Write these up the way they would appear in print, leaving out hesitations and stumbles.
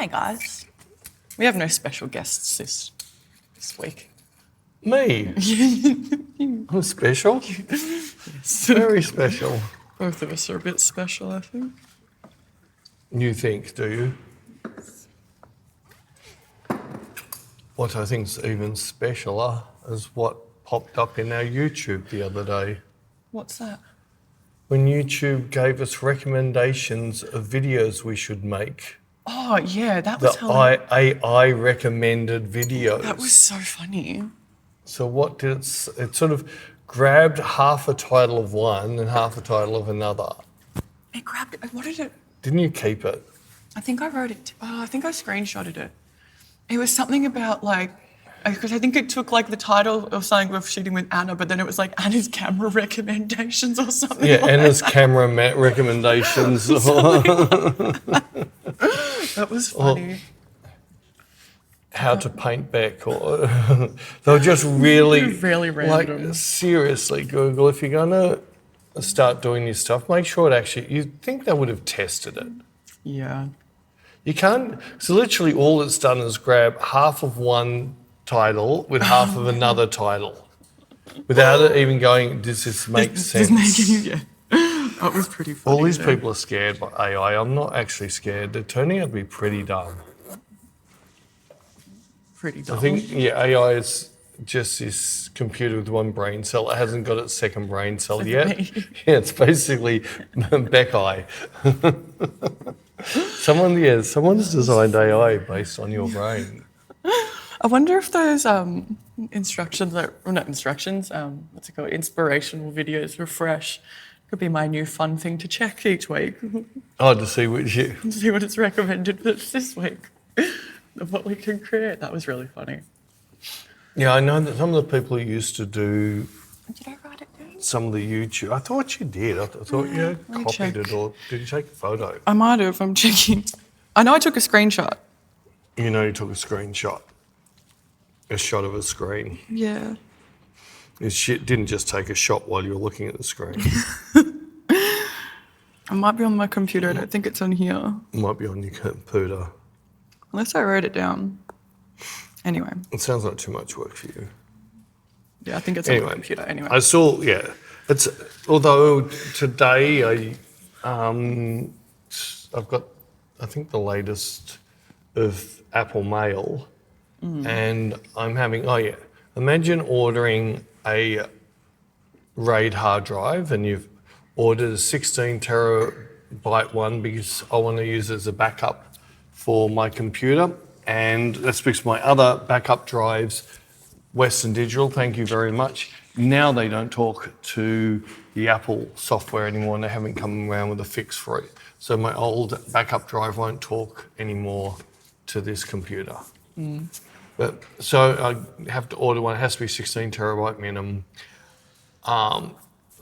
Hi, guys. We have no special guests this week. Me? I'm special? Yes. Very special. Both of us are a bit special, I think. You think, do you? What I think's even specialer is what popped up in our YouTube the other day. What's that? When YouTube gave us recommendations of videos we should make. Oh, yeah, that was The AI recommended videos. That was so funny. So what did it sort of grabbed half a title of one and half a title of another. It grabbed it. What did it? Didn't you keep it? I think I wrote it. I think I screenshotted it. It was something about because I think it took the title of something of shooting with Anna, but then it was Anna's camera recommendations or something. Yeah, Anna's camera recommendations. That was funny. How to paint back, or they were just really random. Seriously, Google, if you're gonna start doing this stuff, make sure it actually. You'd think they would have tested it. Yeah. You can't. So literally, all it's done is grab half of one title with half of another title, without it even going. Does this make sense? That was pretty funny. All these people are scared by AI. I'm not actually scared. They're turning out to be pretty dumb. Pretty dumb. I think, AI is just this computer with one brain cell. It hasn't got its second brain cell yet. Yeah, it's basically Bec Eye. Someone's designed AI based on your brain. I wonder if those instructions, what's it called, inspirational videos refresh could be my new fun thing to check each week. Oh, to see what it's recommended for this week. Of what we can create. That was really funny. Yeah, I know that some of the people who used to do Did I write it down? some of the YouTube, I thought you did. I thought you copied it, or did you take a photo? I might have. I'm checking. I know I took a screenshot. You know you took a screenshot. A shot of a screen. Yeah. It didn't just take a shot while you were looking at the screen. It might be on my computer. I don't think it's on here. It might be on your computer. Unless I wrote it down. Anyway. It sounds like too much work for you. Yeah, I think it's on my computer. Anyway. I saw, it's, although today I've got, I think, the latest of Apple Mail, and I'm having, imagine ordering a RAID hard drive and you've ordered a 16 terabyte one because I want to use it as a backup for my computer, and that's because my other backup drives, Western Digital, thank you very much. Now they don't talk to the Apple software anymore, and they haven't come around with a fix for it. So my old backup drive won't talk anymore to this computer. But so I have to order one. It has to be 16 terabyte minimum.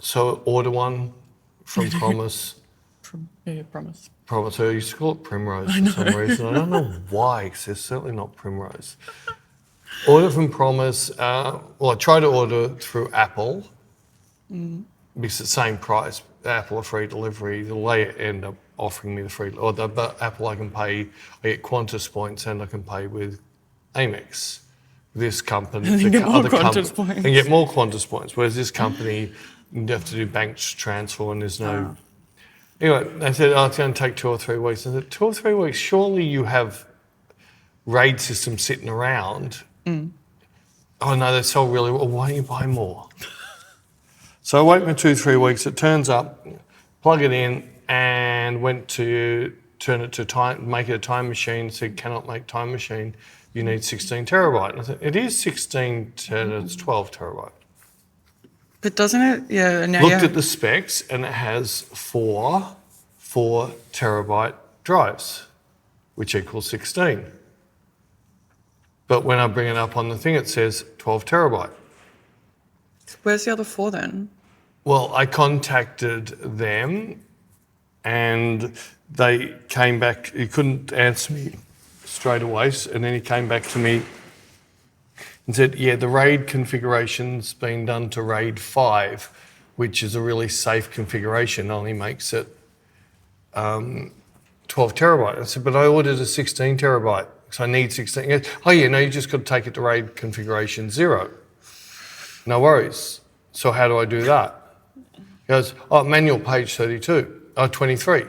So order one from Promise. Promise. Promise. I used to call it Primrose for some reason. I don't know why, because it's certainly not Primrose. Order from Promise. I tried to order through Apple because it's the same price. Apple are free delivery. They end up offering me the free. But Apple, I can pay. I get Qantas points and I can pay with Amex. This company, and get more Qantas points. And get more Qantas points. Whereas this company, you have to do bank transfer and there's no. Anyway, they said, it's going to take 2 or 3 weeks. I said, 2 or 3 weeks? Surely you have RAID systems sitting around. Oh, no, they sell really well. Why don't you buy more? So I wait for 2 or 3 weeks. It turns up, plug it in, and went to turn it to time, make it a time machine. Said, cannot make time machine. You need 16 terabyte. And I said, it is 16 terabyte, it's 12 terabyte. But doesn't it? Yeah. Now Looked at the specs, and it has four terabyte drives, which equals 16. But when I bring it up on the thing, it says 12 terabyte. Where's the other 4 then? Well, I contacted them, and they came back. He couldn't answer me straight away, and then he came back to me and said, the RAID configuration's been done to RAID 5, which is a really safe configuration, only makes it 12 12 terabyte. I said, but I ordered a 16 terabyte, so I need 16. He goes, oh yeah, no, you just got to take it to RAID configuration 0. No worries. So how do I do that? He goes, oh, manual page 23.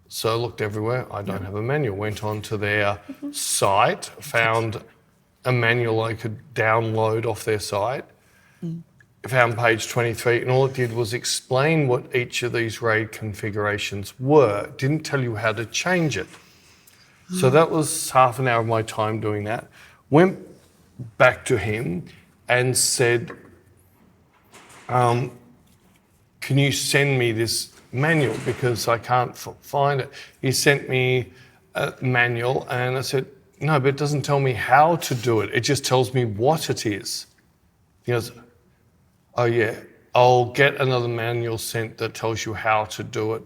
So I looked everywhere. I don't have a manual. Went onto their site, found a manual I could download off their site, found page 23, and all it did was explain what each of these RAID configurations were. It didn't tell you how to change it. So that was half an hour of my time doing that. Went back to him and said, can you send me this manual because I can't find it. He sent me a manual and I said, no, but it doesn't tell me how to do it. It just tells me what it is. He goes, oh yeah, I'll get another manual sent that tells you how to do it.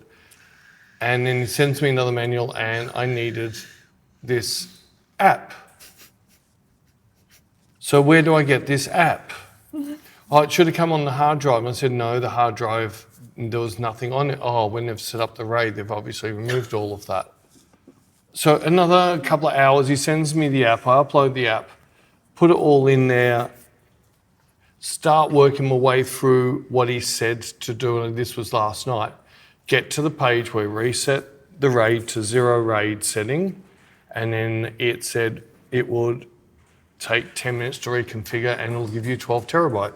And then he sends me another manual and I needed this app. So where do I get this app? Oh, it should have come on the hard drive. And I said, no, the hard drive, there was nothing on it. Oh, when they've set up the RAID, they've obviously removed all of that. So another couple of hours, he sends me the app. I upload the app, put it all in there, start working my way through what he said to do. And this was last night. Get to the page where we reset the RAID to 0 RAID setting. And then it said it would take 10 minutes to reconfigure and it'll give you 12 terabyte.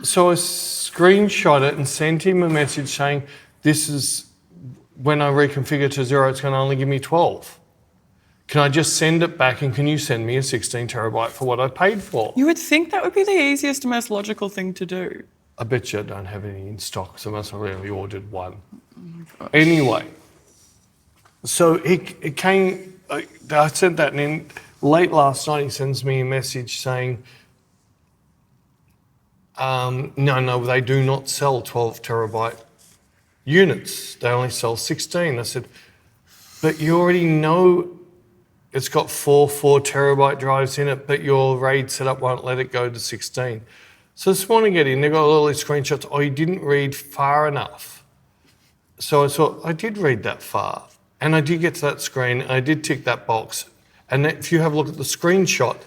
So I screenshot it and sent him a message saying, this is, when I reconfigure to 0, it's going to only give me 12. Can I just send it back and can you send me a 16 terabyte for what I paid for? You would think that would be the easiest and most logical thing to do. I bet you I don't have any in stock, so I must have really ordered one. Anyway, so it came, I said that, and then late last night he sends me a message saying, no, they do not sell 12 terabyte units. They only sell 16. I said, but you already know it's got 4 terabyte drives in it, but your RAID setup won't let it go to 16. So this morning I get in, they've got all these screenshots. Oh, you didn't read far enough. So I thought, I did read that far. And I did get to that screen, and I did tick that box. And if you have a look at the screenshot,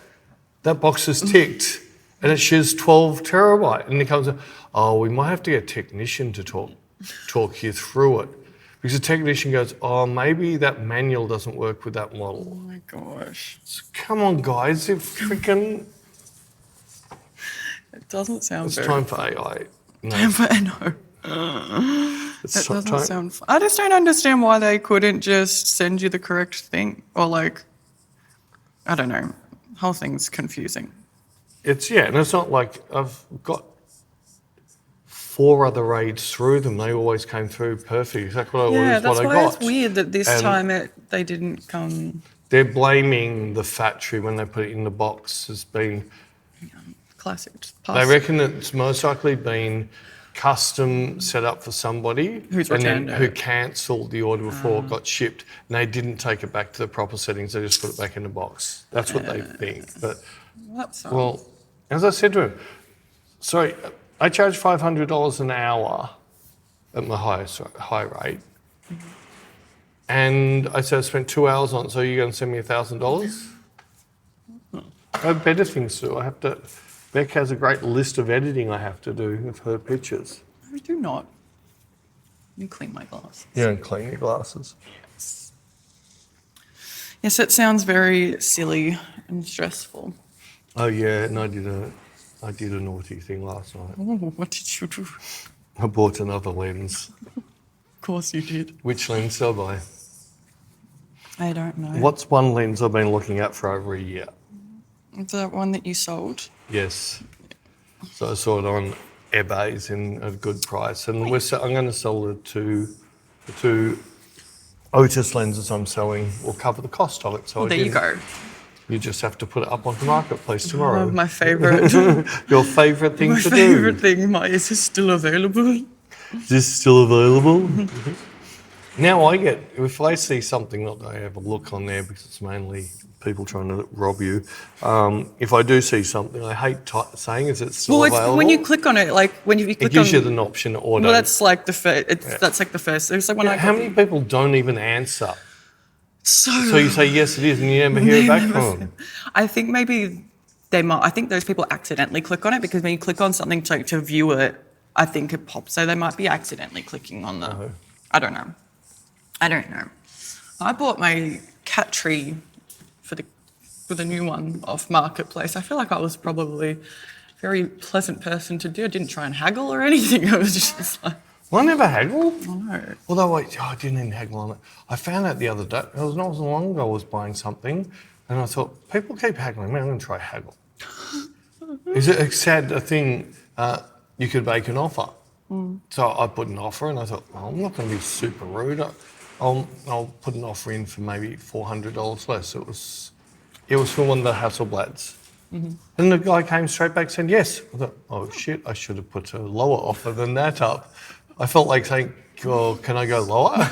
that box is ticked, and it shows 12 terabyte. And it comes, oh, we might have to get a technician to talk you through it. Because the technician goes, oh, maybe that manual doesn't work with that model. Oh my gosh. So, come on, guys, it freaking... It doesn't sound It's very time for AI. No, I know. it's That doesn't time. sound fun. I just don't understand why they couldn't just send you the correct thing. Or like, I don't know. Whole thing's confusing. And it's not like I've got 4 other RAIDs through them. They always came through perfect. Exactly what I Yeah, ordered, that's what I why got. it's weird that this And time they didn't come They're blaming the factory when they put it in the box as being... classic. They reckon it's most likely been custom set up for somebody Who's and then returned who it. cancelled the order before it got shipped, and they didn't take it back to the proper settings. They just put it back in the box. That's what they think. But well, as I said to him, sorry, I charge $500 an hour at my high rate, and I said I spent 2 hours on it. So you're going to send me $1,000? I have better things to do. Bec has a great list of editing I have to do of her pictures. I do not. You clean my glasses. You don't clean your glasses. Yes, it sounds very silly and stressful. Oh yeah, and I did a naughty thing last night. Oh, what did you do? I bought another lens. Of course you did. Which lens did I buy? I don't know. What's one lens I've been looking at for over a year? Is that one that you sold? Yes. So I saw it on eBay's in a good price, and I'm going to sell the two Otis lenses I'm selling will cover the cost of it. So Well, there you go. You just have to put it up on the marketplace tomorrow. My favourite. Your favourite thing My to favourite do. thing. Is this still available? Is this still available? Now if I see something, not that I have a look on there because it's mainly people trying to rob you. If I do see something, I hate saying, is it still available? When you click on it, like when you click it gives you an option to order. Well, that's like the first. That's like the first. It's like when how many people don't even answer? So you say yes, it is, and you never hear back from them. I think maybe they might. I think those people accidentally click on it because when you click on something to view it, I think it pops. So they might be accidentally clicking on the. Oh. I don't know. I bought my cat tree for the new one off Marketplace. I feel like I was probably a very pleasant person to do. I didn't try and haggle or anything. I was just like. Well, I never haggle. I know. Although I didn't even haggle on it. I found out the other day, it was not so long ago I was buying something, and I thought, people keep haggling me, I'm going to try haggle. Is it a sad thing you could make an offer? So I put an offer and I thought, well, I'm not going to be super rude. I'll put an offer in for maybe $400 less. It was for one of the Hasselblads. And the guy came straight back and said yes. I thought, oh shit, I should have put a lower offer than that up. I felt like saying, well, can I go lower?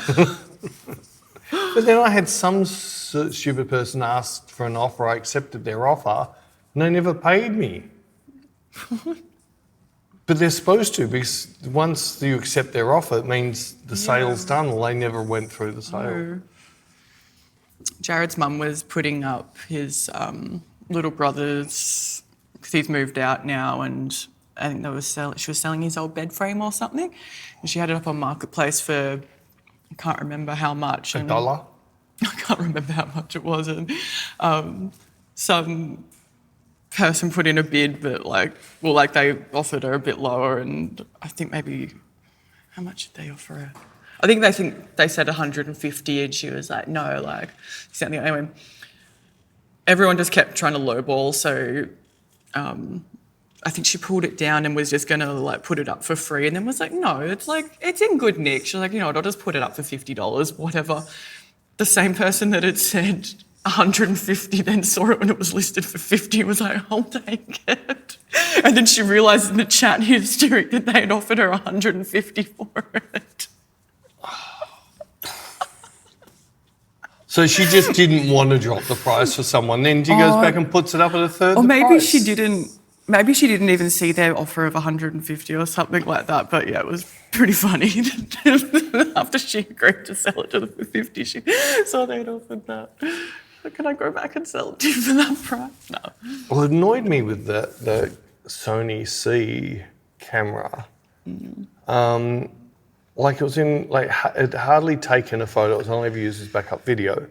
But then I had some stupid person ask for an offer, I accepted their offer, and they never paid me. But they're supposed to, because once you accept their offer, it means the sale's done. Well, they never went through the sale. Jared's mum was putting up his little brother's, because he's moved out now, and I think she was selling his old bed frame or something, and she had it up on Marketplace for, I can't remember how much. $1? I can't remember how much it was, and some person put in a bid, but they offered her a bit lower, and I think maybe, how much did they offer her? I think they said 150, and she was like, no, like something. Anyway, everyone just kept trying to lowball, so I think she pulled it down and was just going to like put it up for free, and then was like, no, it's in good nick. She's like, you know what, I'll just put it up for $50, whatever. The same person that had said 150 then saw it when it was listed for 50 and was like, I'll take it. And then she realised in the chat history that they had offered her 150 for it. So she just didn't want to drop the price for someone. Then she goes back and puts it up at a third. Or maybe price. she didn't. Maybe she didn't even see their offer of 150 or something like that. But yeah, it was pretty funny. After she agreed to sell it to them for 50, she saw they'd offered that. But can I go back and sell it to you for that price? No. Well, it annoyed me with the Sony C camera. Like it was it had hardly taken a photo. It was only ever used as backup video.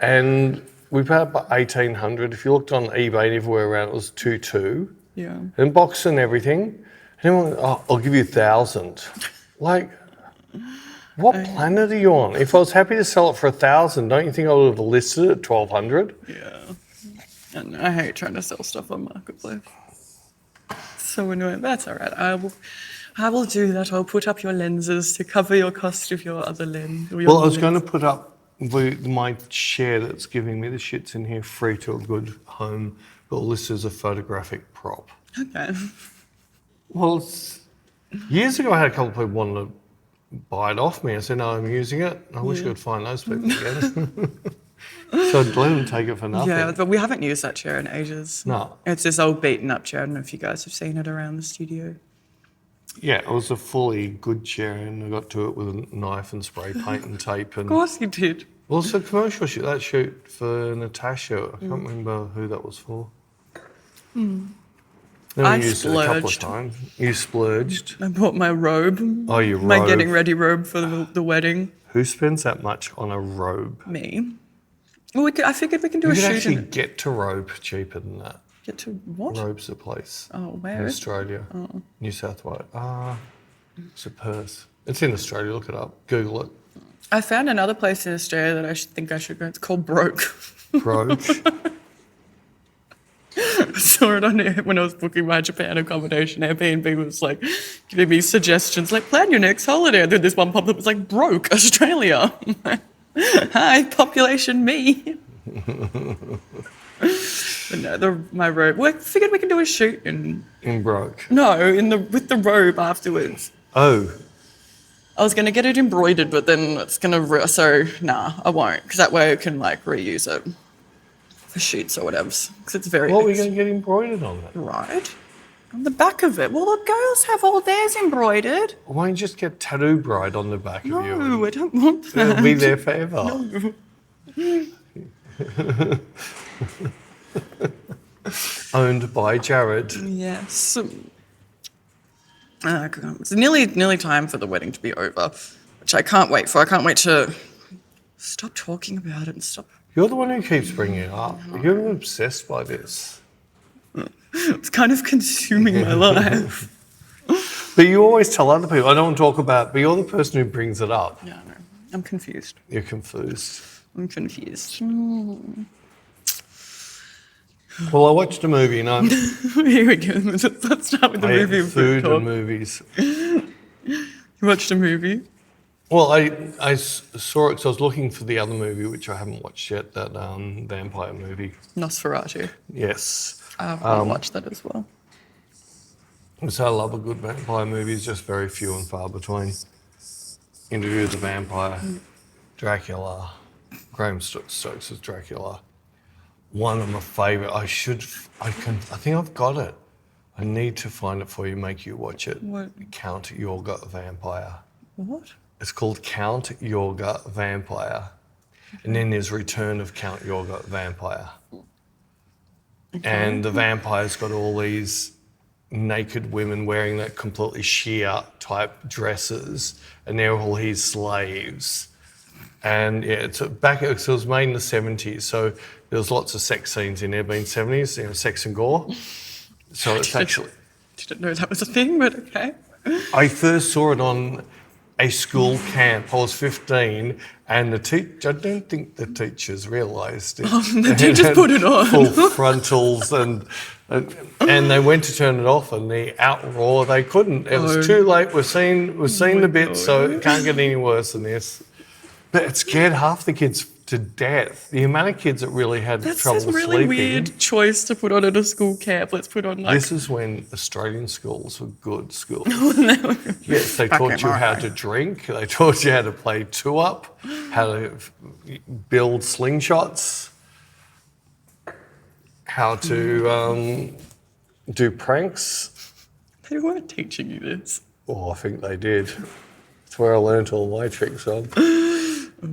And we paid about $1,800. If you looked on eBay and everywhere around, it was $2,200. Yeah. And box and everything. And everyone, I'll give you $1,000. Like, what planet are you on? If I was happy to sell it for $1,000, don't you think I would have listed it at $1,200? Yeah. And I hate trying to sell stuff on Marketplace. So annoying. That's all right. I will do that. I'll put up your lenses to cover your cost of your other lens. Well, I was going to put up my share that's giving me the shits in here free to a good home, but listed as a photographic prop. Okay. Well, years ago I had a couple of people wanting to buy it off me. I said, no, I'm using it. I wish I could find those people again. So I'd let them take it for nothing. Yeah, but we haven't used that chair in ages. No. It's this old beaten up chair. I don't know if you guys have seen it around the studio. Yeah, it was a fully good chair, and I got to it with a knife and spray paint and tape. And Of course you did. well, it's a commercial shoot. That shoot for Natasha. I can't remember who that was for. Then I we used it a couple of splurged. times. You splurged. I bought my robe. Oh, your My robe. getting ready robe for the wedding. Who spends that much on a robe? Me. Well, I figured we can do You a could shoot actually in it. get to robe cheaper than that. Get to what? Robe's a place Oh, in where is it? Australia. New South Wales. It's a Perth. It's in Australia. Look it up. Google it. I found another place in Australia that I think I should go. It's called Broke. Broke. I saw it on it when I was booking my Japan accommodation. Airbnb was like giving me suggestions, like plan your next holiday. And then this one popped up, it was like Broke, Australia. Hi, population me. But no, my robe. Well, I figured we can do a shoot in in Broke. No, with the robe afterwards. Oh. I was going to get it embroidered, but then it's going to... So, nah, I won't, because that way I can, like, reuse it for sheets or whatever, because it's very... What are we going to get embroidered on it? Right. On the back of it. Well, the girls have all theirs embroidered. Why don't you just get Tattoo Bride on the back of you? No, I don't want that. It'll be there forever. No. Owned by Jared. Yes. It's nearly time for the wedding to be over, which I can't wait for. I can't wait to stop talking about it and stop. You're the one who keeps bringing it up. You're obsessed by this. It's kind of consuming my life. But you always tell other people, I don't want to talk about it, but you're the person who brings it up. Yeah, no, I'm confused. You're confused. I'm confused. Well, I watched a movie and Here we go. Let's start with the movie. ate food and movies. You watched a movie? Well, I saw it because I was looking for the other movie, which I haven't watched yet, that vampire movie. Nosferatu. Yes. I'll watch that as well. So I love a good vampire movie. It's just very few and far between. Interview with the Vampire, Dracula, Graham Stokes' Dracula. One of my favourite. I think I've got it. I need to find it for you, make you watch it. What? Count Yorga Vampire. What? It's called Count Yorga Vampire. And then there's Return of Count Yorga Vampire. Okay. And the vampire's got all these naked women wearing that completely sheer type dresses, and they're all his slaves. And yeah, it was made in the 70s, so there was lots of sex scenes in there, being 70s, sex and gore. So it's actually... Didn't know that was a thing, but okay. I first saw it on a school camp. I was 15, and I don't think the teachers realised it. The teachers put it on. Full frontals, and they went to turn it off, and the outroar, they couldn't. It was too late. We've seen the bit, so it can't get any worse than this. But it scared half the kids to death. The amount of kids that really had trouble sleeping. That's a really weird choice to put on at a school camp. Let's put on like... This is when Australian schools were good schools. Yes, they taught you how to drink. They taught you how to play two-up, how to build slingshots, how to do pranks. They weren't teaching you this. Oh, I think they did. That's where I learnt all my tricks on.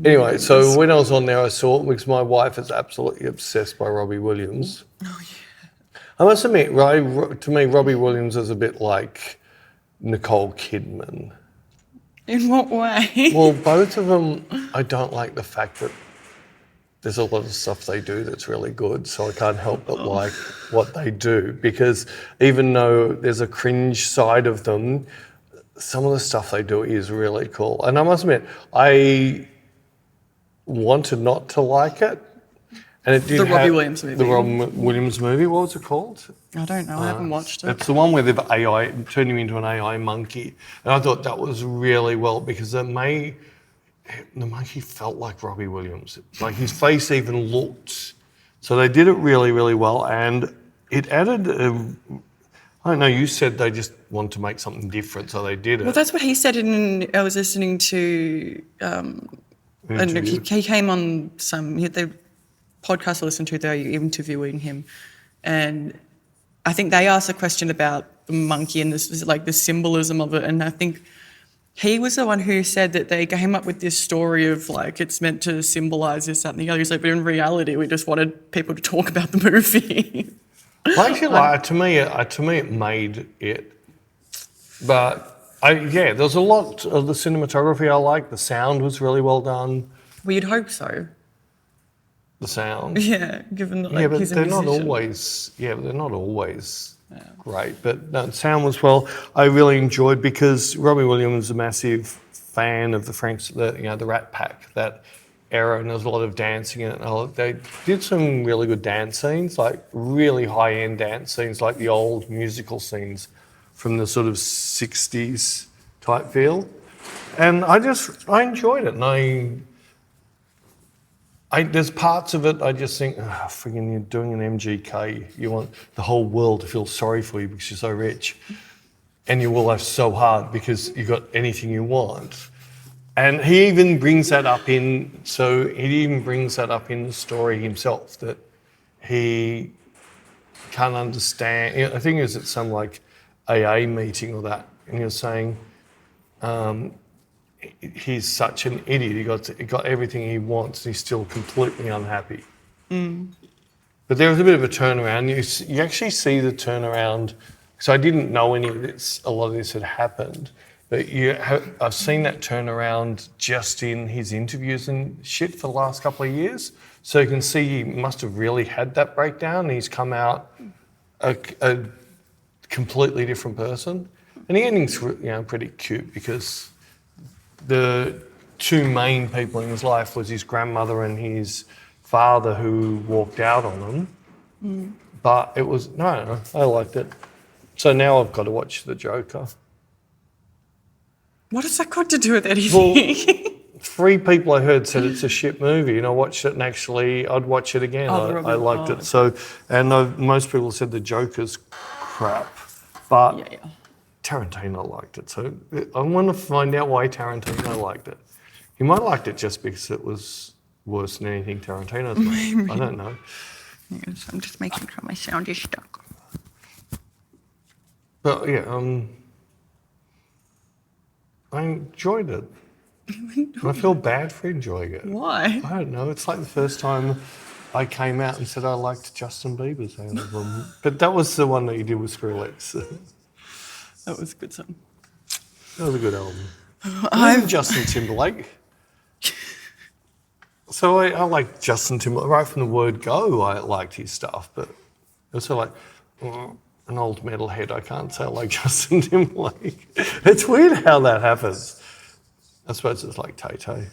Anyway, so when I was on there, I saw it because my wife is absolutely obsessed by Robbie Williams. Oh, yeah. I must admit, to me, Robbie Williams is a bit like Nicole Kidman. In what way? Well, both of them, I don't like the fact that there's a lot of stuff they do that's really good, so I can't help but like what they do, because even though there's a cringe side of them, some of the stuff they do is really cool. And I must admit, I wanted not to like it. And it did Robbie Williams movie. The Robbie Williams movie, what was it called? I don't know, I haven't watched it. It's the one where they've turned him into an AI monkey. And I thought that was really well, because the monkey felt like Robbie Williams. Like his face even looked. So they did it really, really well. And it added, I don't know, you said they just wanted to make something different, so they did it. Well, that's what he said I was listening to, and he came on the podcast I listened to, they were interviewing him, and I think they asked a question about the monkey and this, like the symbolism of it, and I think he was the one who said that they came up with this story of like it's meant to symbolise this, that and the other. He's like, but in reality, we just wanted people to talk about the movie. Well, actually, to me, it made it. But there's a lot of the cinematography I like. The sound was really well done. Well, you'd hope so. The sound. Yeah, given that but he's a they're musician. not always great. But no, the sound was well. I really enjoyed, because Robbie Williams is a massive fan of the Rat Pack, that era, and there's a lot of dancing in it. They did some really good dance scenes, like really high-end dance scenes, like the old musical scenes from the sort of 60s type feel. And I enjoyed it. And there's parts of it I just think, friggin', you're doing an MGK. You want the whole world to feel sorry for you because you're so rich. And you will have so hard because you got anything you want. And he even brings that up in the story himself, that he can't understand. I think it was at some like AA meeting or that, and he was saying he's such an idiot. He got everything he wants, and he's still completely unhappy. But there was a bit of a turnaround. You actually see the turnaround, because I didn't know a lot of this had happened. But I've seen that turnaround just in his interviews and shit for the last couple of years. So you can see he must have really had that breakdown. And he's come out a completely different person. And the ending's pretty cute, because the two main people in his life was his grandmother and his father, who walked out on him. But it was, no, I liked it. So now I've got to watch The Joker. What has that got to do with anything? Well, 3 people I heard said it's a shit movie, and I watched it, and actually I'd watch it again. I liked it. So, and most people said The Joker's crap, but Tarantino liked it. So I want to find out why Tarantino liked it. He might have liked it just because it was worse than anything Tarantino's made. I don't know. Yes, I'm just making sure my sound is stuck. But yeah, I enjoyed it. I feel bad for enjoying it. Why? I don't know. It's like the first time I came out and said I liked Justin Bieber's album. But that was the one that you did with Skrillex. That was a good song. That was a good album. I'm Justin Timberlake. So I like Justin Timberlake. Right from the word go, I liked his stuff. But also like an old metalhead, I can't say I like Justin Timberlake. It's weird how that happens. I suppose it's like Tay-Tay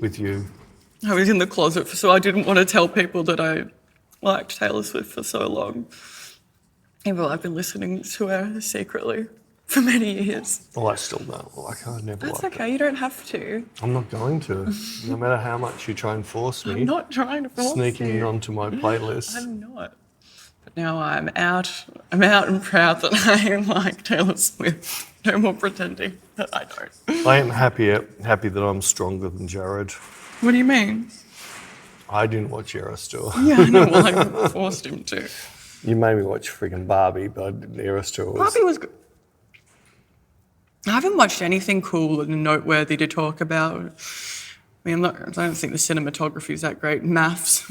with you. I was in the closet, so I didn't want to tell people that I liked Taylor Swift for so long. Even though I've been listening to her secretly for many years. Well, I still don't. Like, I never That's liked okay, you don't have to. I'm not going to. No matter how much you try and force me. I'm not trying to force sneaking you. onto my playlist. I'm not. But now I'm out and proud that I like Taylor Swift. No more pretending that I don't. I am happy that I'm stronger than Jared. What do you mean? I didn't watch Eras Tour. Yeah, I know. Well, I forced him to. You made me watch friggin' Barbie, but Eras Tour was... Barbie was good. I haven't watched anything cool and noteworthy to talk about. I mean, I don't think the cinematography is that great. Maths,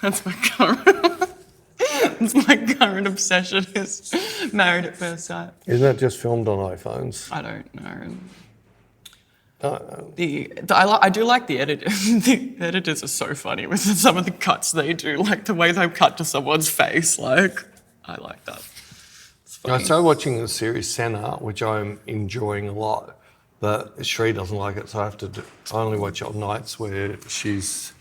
that's my current obsession is Married at First Sight. Isn't that just filmed on iPhones? I don't know. Oh. I do like the editors. The editors are so funny with some of the cuts they do, like the way they cut to someone's face. Like, I like that. It's funny. I started watching the series Senna, which I'm enjoying a lot, but Shree doesn't like it, so I only watch it on nights where she's...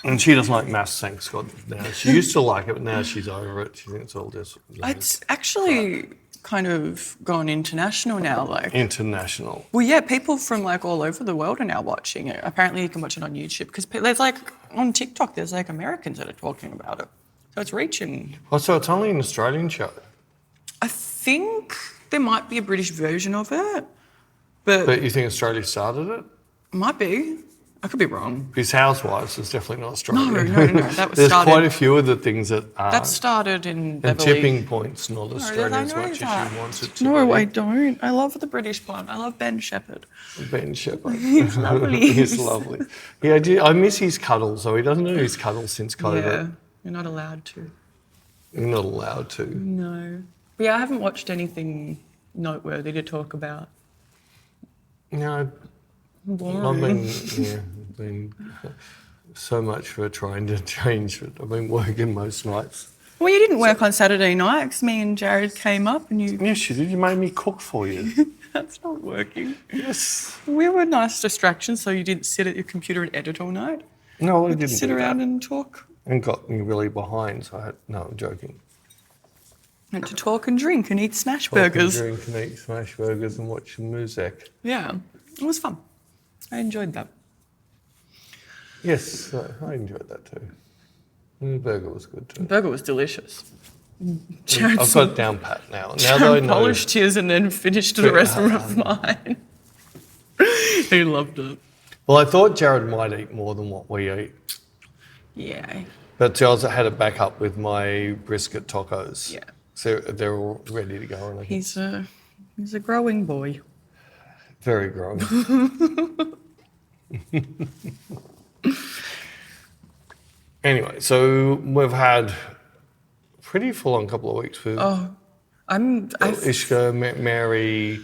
And she doesn't like maths, thanks God. Now she used to like it, but now she's over it. She thinks it's all just... It's actually kind of gone international now, like... International. Well, yeah, people from like all over the world are now watching it. Apparently you can watch it on YouTube because there's like, on TikTok, there's like Americans that are talking about it. So it's reaching... Oh, so it's only an Australian show? I think there might be a British version of it, but... But you think Australia started it? Might be. I could be wrong. Because Housewives is definitely not Australian. No. That was There's started... quite a few of the things that are. That started in And Beverly. Tipping Point's not Australian as much as you want it to No, be. I don't. I love the British one. I love Ben Shepherd. Ben Shepherd. He's lovely. He's lovely. Yeah, I miss his cuddles, though. He doesn't do his cuddles since COVID. Yeah, you're not allowed to. You're not allowed to. No. But yeah, I haven't watched anything noteworthy to talk about. No, Boring. I've been so much for trying to change it. I've been working most nights. Well, you didn't work on Saturday night 'cause me and Jared came up and you... Yes, you did. You made me cook for you. That's not working. Yes. We were nice distractions so you didn't sit at your computer and edit all night. No, I didn't Sit do around that. and talk. And got me really behind, so I had... No, I'm joking. And to talk and drink and eat smash Talk and burgers. drink and eat smash burgers and watch some music. Yeah, it was fun. I enjoyed that. Yes, I enjoyed that too. And the burger was good too. The burger was delicious. I've got it down pat now. Now that I Jared know... polished his and then finished the rest of mine. He loved it. Well, I thought Jared might eat more than what we eat. Yeah. But I also had a backup with my brisket tacos. Yeah. So they're all ready to go. And He's a growing boy. very growing. Anyway, so we've had a pretty full-on couple of weeks with Ishka, Mary,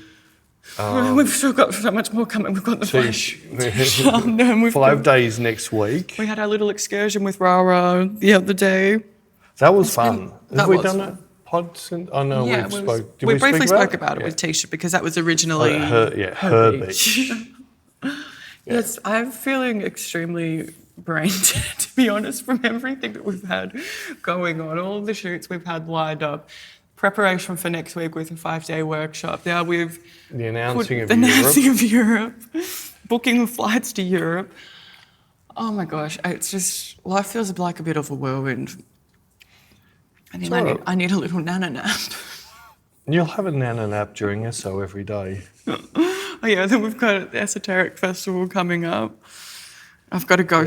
we've still got so much more coming. We've got the Tish. we've 5 days next week. We had our little excursion with Rara the other day. That was fun. Have we done fun. a pod since? Oh no, Yeah, we spoke. Did we speak briefly spoke about it Yeah. with Tisha because that was originally her beach. Yes, I'm feeling extremely brain dead, to be honest, from everything that we've had going on, all the shoots we've had lined up, preparation for next week with a 5-day workshop. Now we've The announcing of Europe, booking flights to Europe. Oh my gosh, it's just, life feels like a bit of a whirlwind. I need a little nana nap. You'll have a nana nap during SO every day. Oh yeah, then we've got the Esoteric Festival coming up. I've got to go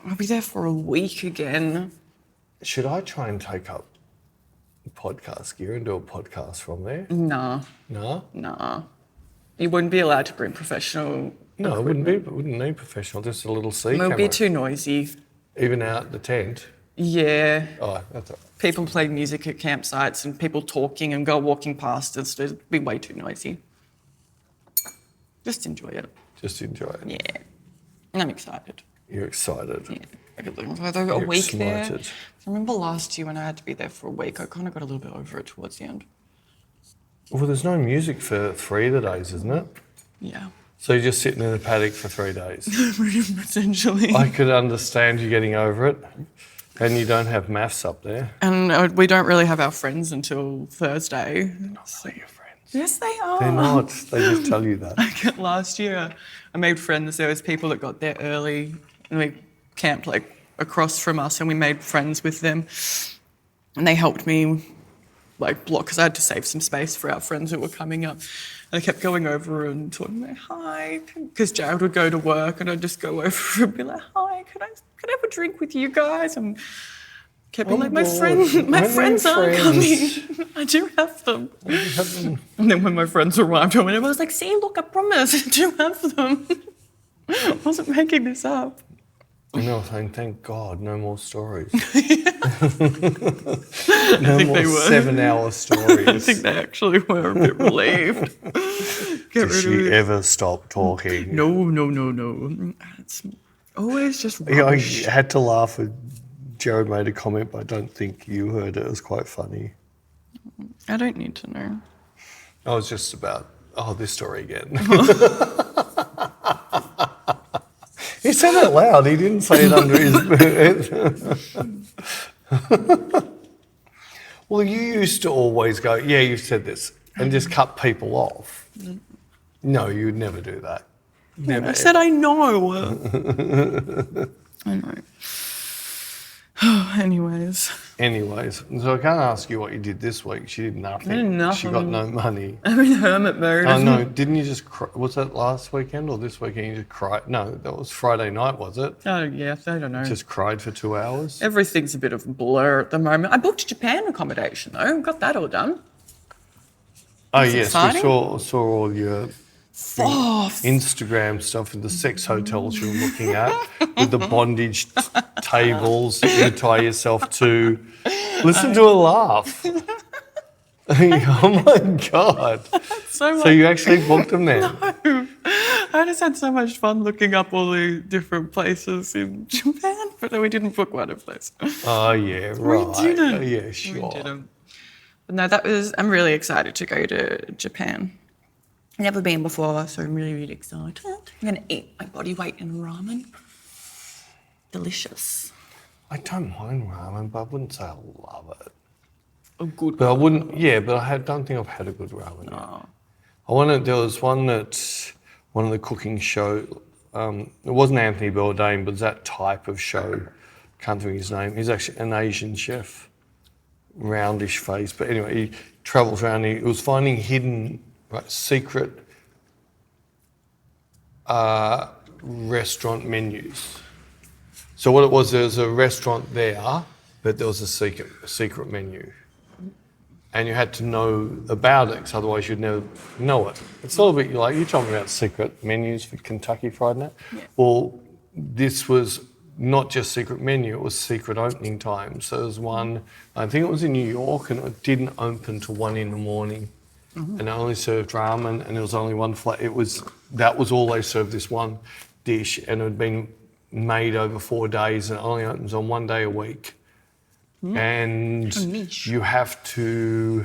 I'll be there for a week again. Should I try and take up podcast gear and do a podcast from there? Nah. You wouldn't be allowed to bring professional. No, it wouldn't need professional, just a little C camera. It would be too noisy. Even out the tent? Yeah. Oh, that's all right. People play music at campsites and people talking and go walking past us. It'd be way too noisy. Just enjoy it. Just enjoy it. Yeah. I'm excited. You're excited. Yeah. A week there. excited. I remember last year when I had to be there for a week, I kind of got a little bit over it towards the end. Well, there's no music for 3 of the days, isn't it? Yeah. So you're just sitting in a paddock for 3 days. Potentially. I could understand you getting over it. And you don't have maths up there. And we don't really have our friends until Thursday. Not really your friends. Yes, they are. They're not. They just tell you that. Last year, I made friends. There was people that got there early, and we camped like across from us, and we made friends with them. And they helped me like block, because I had to save some space for our friends who were coming up. And I kept going over and talking like, hi, because Jared would go to work, and I'd just go over and be like, hi, could I have a drink with you guys? And kept being like, my friends aren't coming. I do have them. And then when my friends arrived, I was like, see, look, I promise, I do have them. I wasn't making this up. And I was saying, thank God, no more stories. I think more they were. 7-hour stories. I think they actually were a bit relieved. Did she ever stop talking? No. It's always just Yeah, I rubbish. had to laugh when Jared made a comment, but I don't think you heard it. It was quite funny. I don't need to know. I was just about, this story again. He said it loud. He didn't say it under his breath. Well, you used to always go, yeah, you've said this, and just cut people off. No, you would never do that. Never. I said I know. I know. Anyways, so I can't ask you what you did this week. She did nothing. I did nothing. She got no money. I'm in hermit mode. Oh, no, didn't you just cry? Was that last weekend or this weekend you just cried? No, that was Friday night, was it? Oh, yeah, I don't know. Just cried for 2 hours? Everything's a bit of a blur at the moment. I booked Japan accommodation, though. Got that all done. Oh, It's yes, exciting. we saw all your Oh, Instagram stuff and the sex hotels you were looking at with the bondage tables that you tie yourself to. Listen to her laugh. Oh my God. so So you actually booked them there? No. I just had so much fun looking up all the different places in Japan, but we didn't book one of those. Oh, yeah, right. We didn't. Oh, yeah, sure. We didn't. But no, I'm really excited to go to Japan. I've never been before, so I'm really, really excited. I'm going to eat my body weight in ramen. Delicious. I don't mind ramen, but I wouldn't say I love it. A good But I wouldn't, but I don't think I've had a good ramen yet. There was one one of the cooking show, it wasn't Anthony Bourdain, but it's that type of show. Can't think of his name. He's actually an Asian chef, roundish face. But anyway, he travels around. He was finding hidden, secret restaurant menus. So what it was, there was a restaurant there, but there was a secret menu. And you had to know about it, because otherwise you'd never know it. It's a little bit like, you're talking about secret menus for Kentucky Fried Night. Yeah. Well, this was not just secret menu, it was secret opening time. So there was one, I think it was in New York, and it didn't open till 1 a.m. Mm-hmm. And they only served ramen, and there was only one flavor. That was all they served, this one dish, and it had been made over 4 days, and it only opens on 1 day a week. And you have to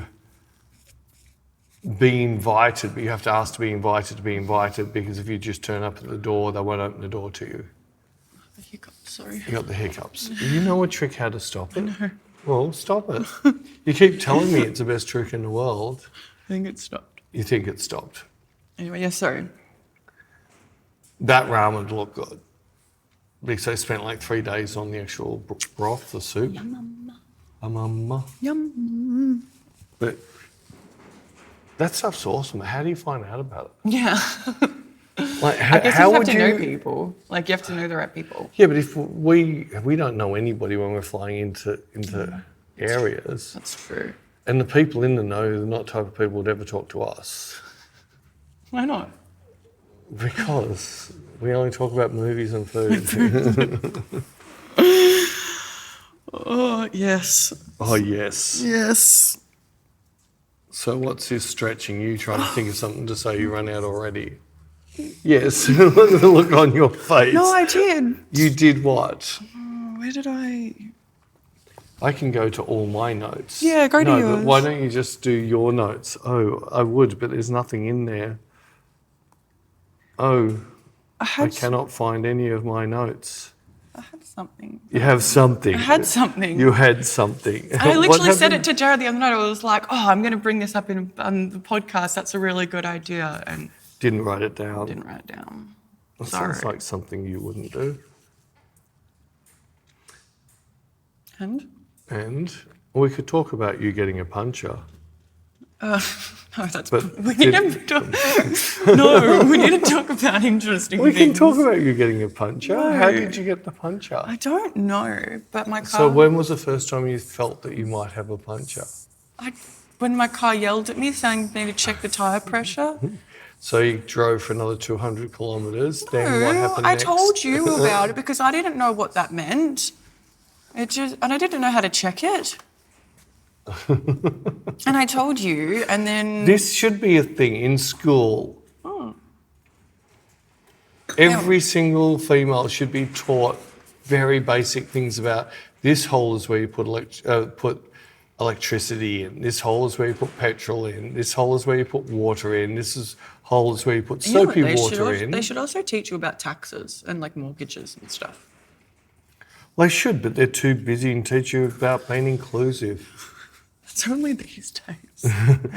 be invited, but you have to ask to be invited, because if you just turn up at the door, they won't open the door to you. The hiccups, sorry. You got the hiccups. You know a trick how to stop it? I know. Well, stop it. You keep telling me it's the best trick in the world. I think it stopped. You think it stopped? Anyway, yeah, sorry. That ramen looked good. Because they spent like 3 days on the actual broth, the soup. Yum. Yum. But that stuff's awesome. How do you find out about it? Yeah. Like, I guess how you have would to know people. Like, you have to know the right people. Yeah, but if we don't know anybody when we're flying into areas. That's true. And the people in the know are not the type of people who'd ever talk to us. Why not? Because we only talk about movies and food. Oh, yes. Oh, yes. Yes. So what's this stretching? You trying to think of something to say you run out already? Yes. Look at the look on your face. No, I did. You did what? Oh, where did I? I can go to all my notes. Yeah, go to yours. No, but why don't you just do your notes? Oh, I would, but there's nothing in there. Oh, I cannot find any of my notes. I had something. You have something. I had something. You had something. I literally said it to Jared the other night. I was like, oh, I'm going to bring this up on the podcast. That's a really good idea. And didn't write it down. Didn't write it down. That Sorry. sounds like something you wouldn't do. And we could talk about you getting a puncher. No, that's. But we need to talk about interesting we things. We can talk about you getting a puncher. No. How did you get the puncher? I don't know, but my car. So when was the first time you felt that you might have a puncher? When my car yelled at me saying they need to check the tyre pressure. So you drove for another 200 kilometres. No, then what happened next? I told you about it because I didn't know what that meant. And I didn't know how to check it. And I told you, and then... This should be a thing in school. Oh. Every single female should be taught very basic things about this hole is where you put electricity in, this hole is where you put petrol in, this hole is where you put water in, hole is where you put soapy water in. They should also teach you about taxes and like mortgages and stuff. They should, but they're too busy and teach you about being inclusive. It's only these days.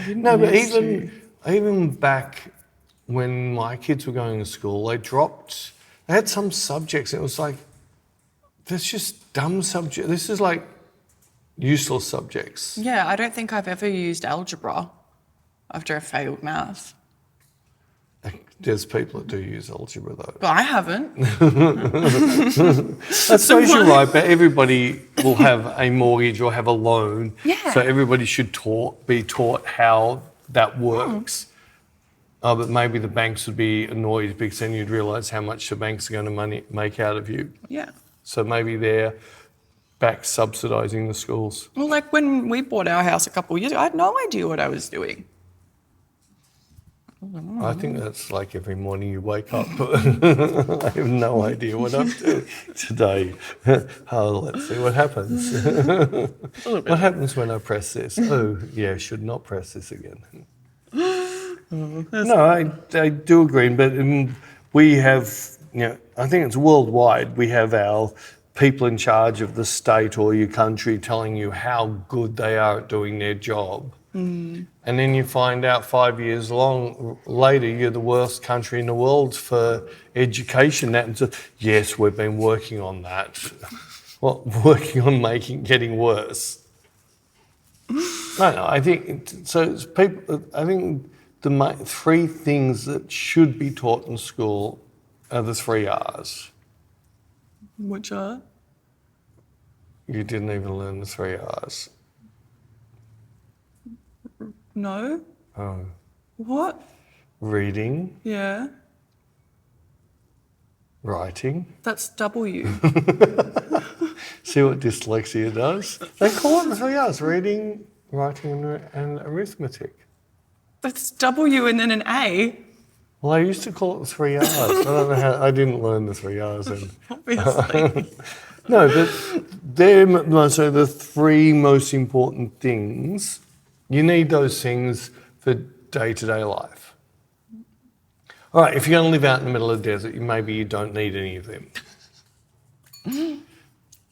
No, but even back when my kids were going to school, they had some subjects. It was like, that's just dumb subject. This is like useless subjects. Yeah, I don't think I've ever used algebra after I failed maths. There's people that do use algebra though. But I haven't. I suppose you're right, but everybody will have a mortgage or have a loan. Yeah. So everybody should be taught how that works. Oh, but maybe the banks would be annoyed because then you'd realise how much the banks are going to make out of you. Yeah. So maybe they're back subsidising the schools. Well, like when we bought our house a couple of years ago, I had no idea what I was doing. I think that's like every morning you wake up. I have no idea what I'm doing today. Let's see what happens. What happens when I press this? Oh, yeah, I should not press this again. No, I do agree, but we have, I think it's worldwide, we have our people in charge of the state or your country telling you how good they are at doing their job. Mm. And then you find out 5 years later you're the worst country in the world for education. Yes, we've been working on that. Well, working on getting worse. No, I think so. It's people. I think the three things that should be taught in school are the 3 R's. Which are? You didn't even learn the 3 R's. No. Oh. What? Reading, Yeah. writing. That's W. See what dyslexia does? They call it the 3 R's, reading, writing and arithmetic. That's W and then an A. Well, I used to call it the 3 R's. I don't know how, I didn't learn the 3 R's then. Obviously. No, but so the 3 most important things, you need those things for day-to-day life. All right, if you're going to live out in the middle of the desert, maybe you don't need any of them.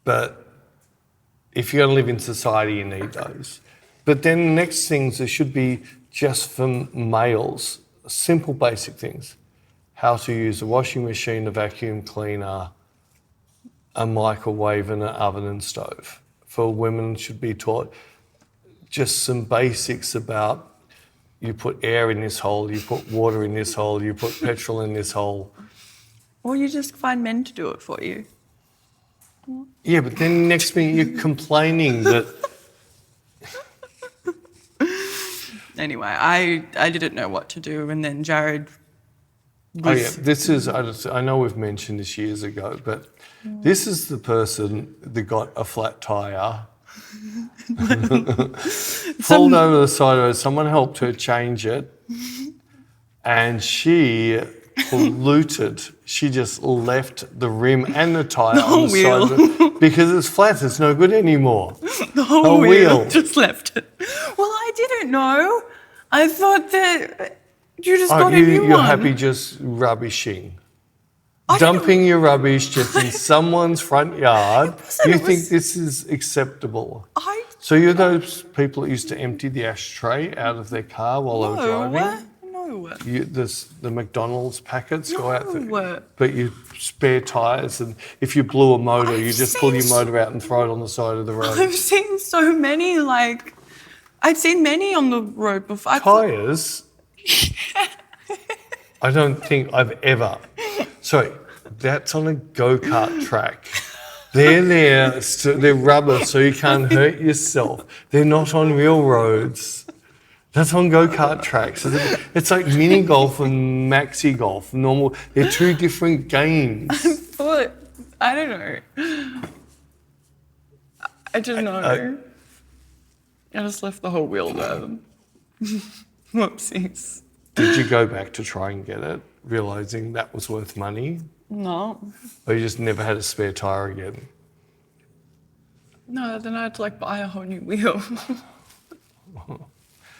But if you're going to live in society, you need those. But then the next things, there should be just for males, simple basic things. How to use a washing machine, a vacuum cleaner, a microwave and an oven and stove. For women, should be taught just some basics about you put air in this hole, you put water in this hole, you put petrol in this hole. Or you just find men to do it for you. Yeah, but then next minute you're complaining that... Anyway, I didn't know what to do, and then Jared was... Oh yeah, this is, I know we've mentioned this years ago, but this is the person that got a flat tyre, pulled over the side of it, someone helped her change it, and she polluted. She just left the rim and the tyre on the wheel. side of it because it's flat, it's no good anymore. The whole wheel. wheel just left it. Well, I didn't know. I thought that you just got a new one. You're happy just rubbishing. Dumping your rubbish just in someone's front yard. You think this is acceptable. So you're those people that used to empty the ashtray out of their car while they were driving? No. The McDonald's packets go out there. No. But you spare tyres, and if you blew a motor, you just pull your seen motor out and throw it on the side of the road. I've seen so many, I've seen many on the road before. Tyres? I don't think I've ever... Sorry, that's on a go-kart track. They're there, they're rubber, so you can't hurt yourself. They're not on real roads. That's on go-kart tracks. It's like mini golf and maxi golf, normal. They're 2 different games. I don't know. I didn't know. I just left the whole wheel there. Whoopsies. Did you go back to try and get it, realising that was worth money? No. Or you just never had a spare tyre again? No, then I had to buy a whole new wheel.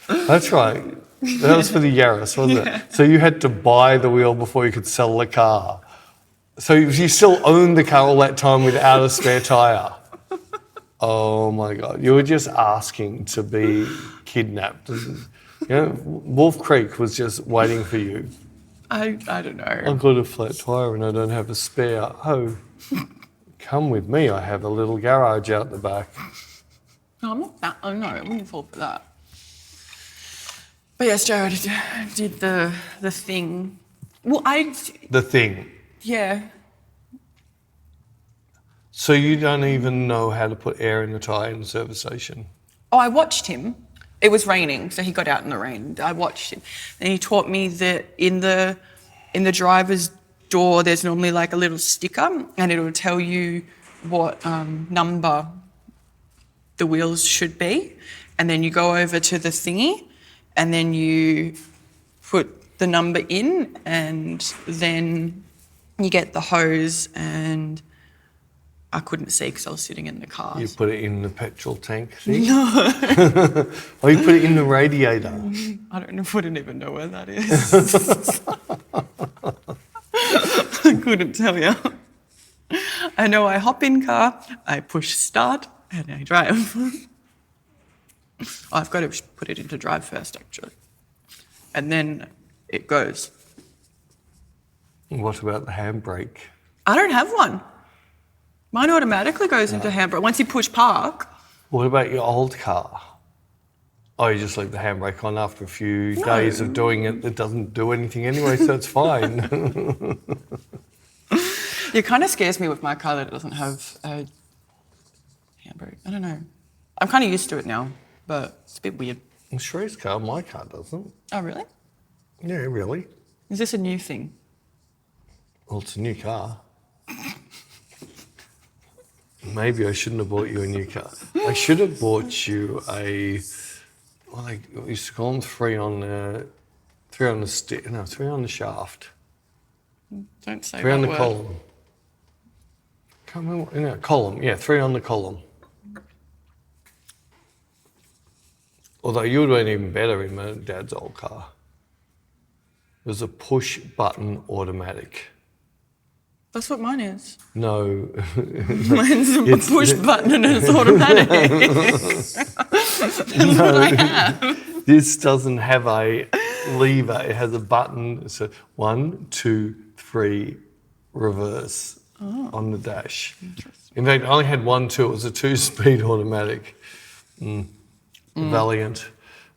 That's right. That was for the Yaris, wasn't it? So you had to buy the wheel before you could sell the car. So you still owned the car all that time without a spare tyre. Oh my God. You were just asking to be kidnapped. Wolf Creek was just waiting for you. I don't know. I've got a flat tyre and I don't have a spare. Oh, come with me. I have a little garage out the back. No, I'm not that. Oh, no, I wouldn't fall for that. But yes, Jared did the thing. Well, The thing. Yeah. So you don't even know how to put air in the tyre in the service station? Oh, I watched him. It was raining, so he got out in the rain. I watched him. And he taught me that in the driver's door, there's normally a little sticker, and it'll tell you what number the wheels should be. And then you go over to the thingy, and then you put the number in, and then you get the hose, and I couldn't see because I was sitting in the car. You put it in the petrol tank thing? No. Or you put it in the radiator? I wouldn't even know where that is. I couldn't tell you. I know I hop in car, I push start, and I drive. I've got to put it into drive first, actually. And then it goes. What about the handbrake? I don't have one. Mine automatically goes into handbrake. Once you push park. What about your old car? Oh, you just leave the handbrake on after a few days of doing it. It doesn't do anything anyway, so it's fine. It kind of scares me with my car that it doesn't have a handbrake. I don't know. I'm kind of used to it now, but it's a bit weird. In Shree's car, my car doesn't. Oh, really? Yeah, really. Is this a new thing? Well, it's a new car. Maybe I shouldn't have bought you a new car. I should have bought you a, well, they used to call them three on the shaft. Don't say Three that on the word. column. Can't remember, no, column, yeah, three on the column. Although you would have been even better in my dad's old car. It was a push-button automatic. That's what mine is. No. Mine's a push button and it's automatic. That's what I have. This doesn't have a lever. It has a button. So 1, 2, 3, reverse on the dash. In fact, I only had 1, 2. It was a 2-speed automatic. Valiant.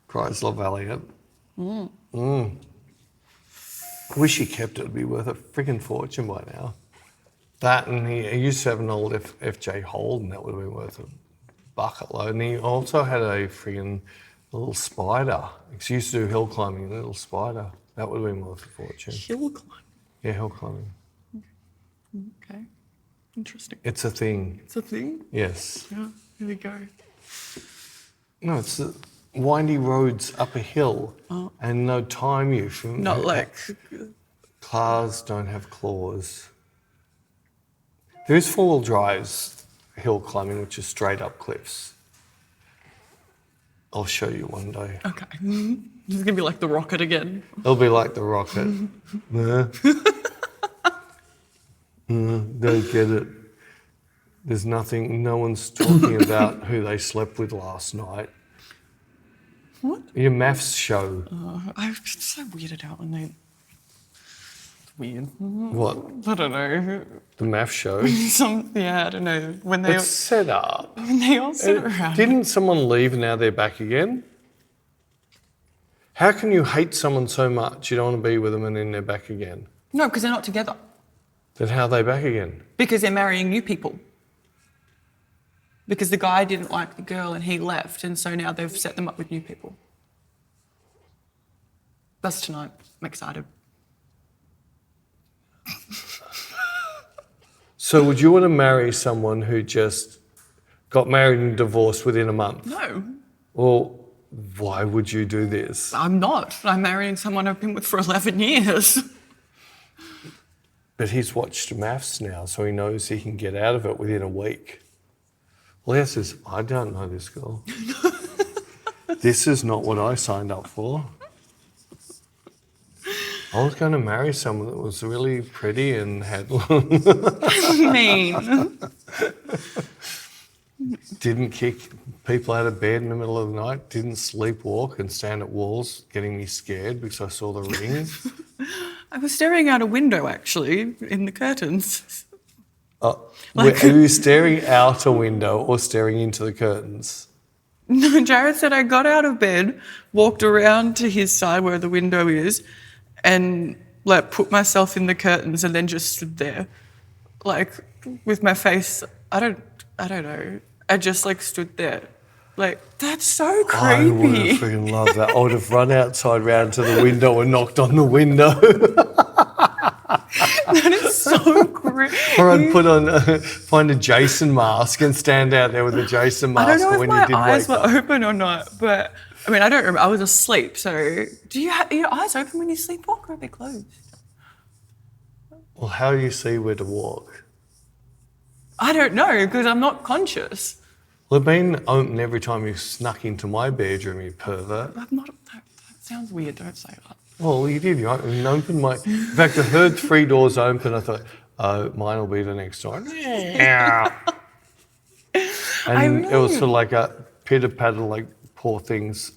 Chrysler Valiant. Wish he kept it. It'd be worth a freaking fortune by now. That, and he used to have an old FJ Holden that would have been worth a bucket load. And he also had a freaking little spider. He used to do hill climbing, a little spider. That would have been worth a fortune. Hill climb. Yeah, hill climbing. Okay. Interesting. It's a thing. It's a thing? Yes. Yeah, here we go. No, it's the windy roads up a hill and no time you from. Not like... Cars don't have claws. There is 4-wheel drives hill climbing, which is straight up cliffs. I'll show you one day. Okay. This is going to be like the rocket again. It'll be like the rocket. Don't get it. There's nothing, no one's talking about who they slept with last night. What? Your maths show. I'm so weirded out when they... It's weird. What? I don't know. The maths show? Yeah, I don't know. When they It's set up. all sit around. Didn't someone leave and now they're back again? How can you hate someone so much you don't want to be with them and then they're back again? No, because they're not together. Then how are they back again? Because they're marrying new people. Because the guy didn't like the girl and he left, and so now they've set them up with new people. That's tonight. I'm excited. So would you want to marry someone who just got married and divorced within a month? No, Well, why would you do this? I'm not. I'm marrying someone I've been with for 11 years. But he's watched maths now, so he knows he can get out of it within a week. Leah says, I don't know this girl. This is not what I signed up for. I was going to marry someone that was really pretty and had Mean. didn't kick people out of bed in the middle of the night, didn't sleepwalk and stand at walls getting me scared because I saw the rings. I was staring out a window, actually, in the curtains. Are you staring out a window or staring into the curtains? No, Jared said I got out of bed, walked around to his side where the window is, and like put myself in the curtains and then just stood there, like with my face. I don't know. I just like stood there, like that's so creepy. I would have freaking loved that. I would have run outside round to the window and knocked on the window. That is so creepy. Or I'd put on, find a Jason mask and stand out there with a Jason mask. I don't know when if you my did eyes were wake up. open or not, but I mean, I don't remember. I was asleep. So, do you have your eyes open when you sleepwalk, or are they closed? Well, how do you see where to walk? I don't know because I'm not conscious. Well, they've been open every time you snuck into my bedroom, you pervert. I'm not. That sounds weird. Don't say that. Well, you did. You opened my... In fact, I heard 3 doors open. I thought, oh, mine will be the next door. And it was sort of like a pitter-patter, like, poor things.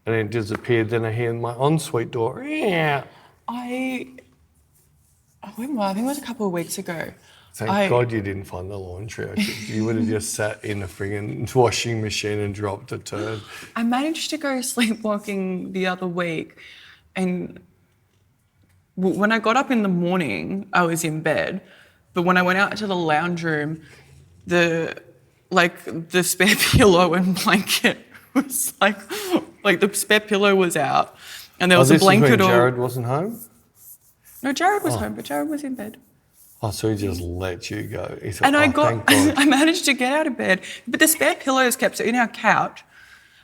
And then it disappeared. Then I hear my ensuite door. When was I think it was a couple of weeks ago. Thank God you didn't find the laundry. You would have just sat in a friggin' washing machine and dropped a turd. I managed to go sleepwalking the other week, and when I got up in the morning, I was in bed, But when I went out to the lounge room, the spare pillow and blanket was like the spare pillow was out, and there was a blanket. This is when Jared wasn't home? No, Jared was home, but Jared was in bed. Oh, so he just let you go. He said, And thank God. I managed to get out of bed, but the spare pillows kept, so in our couch,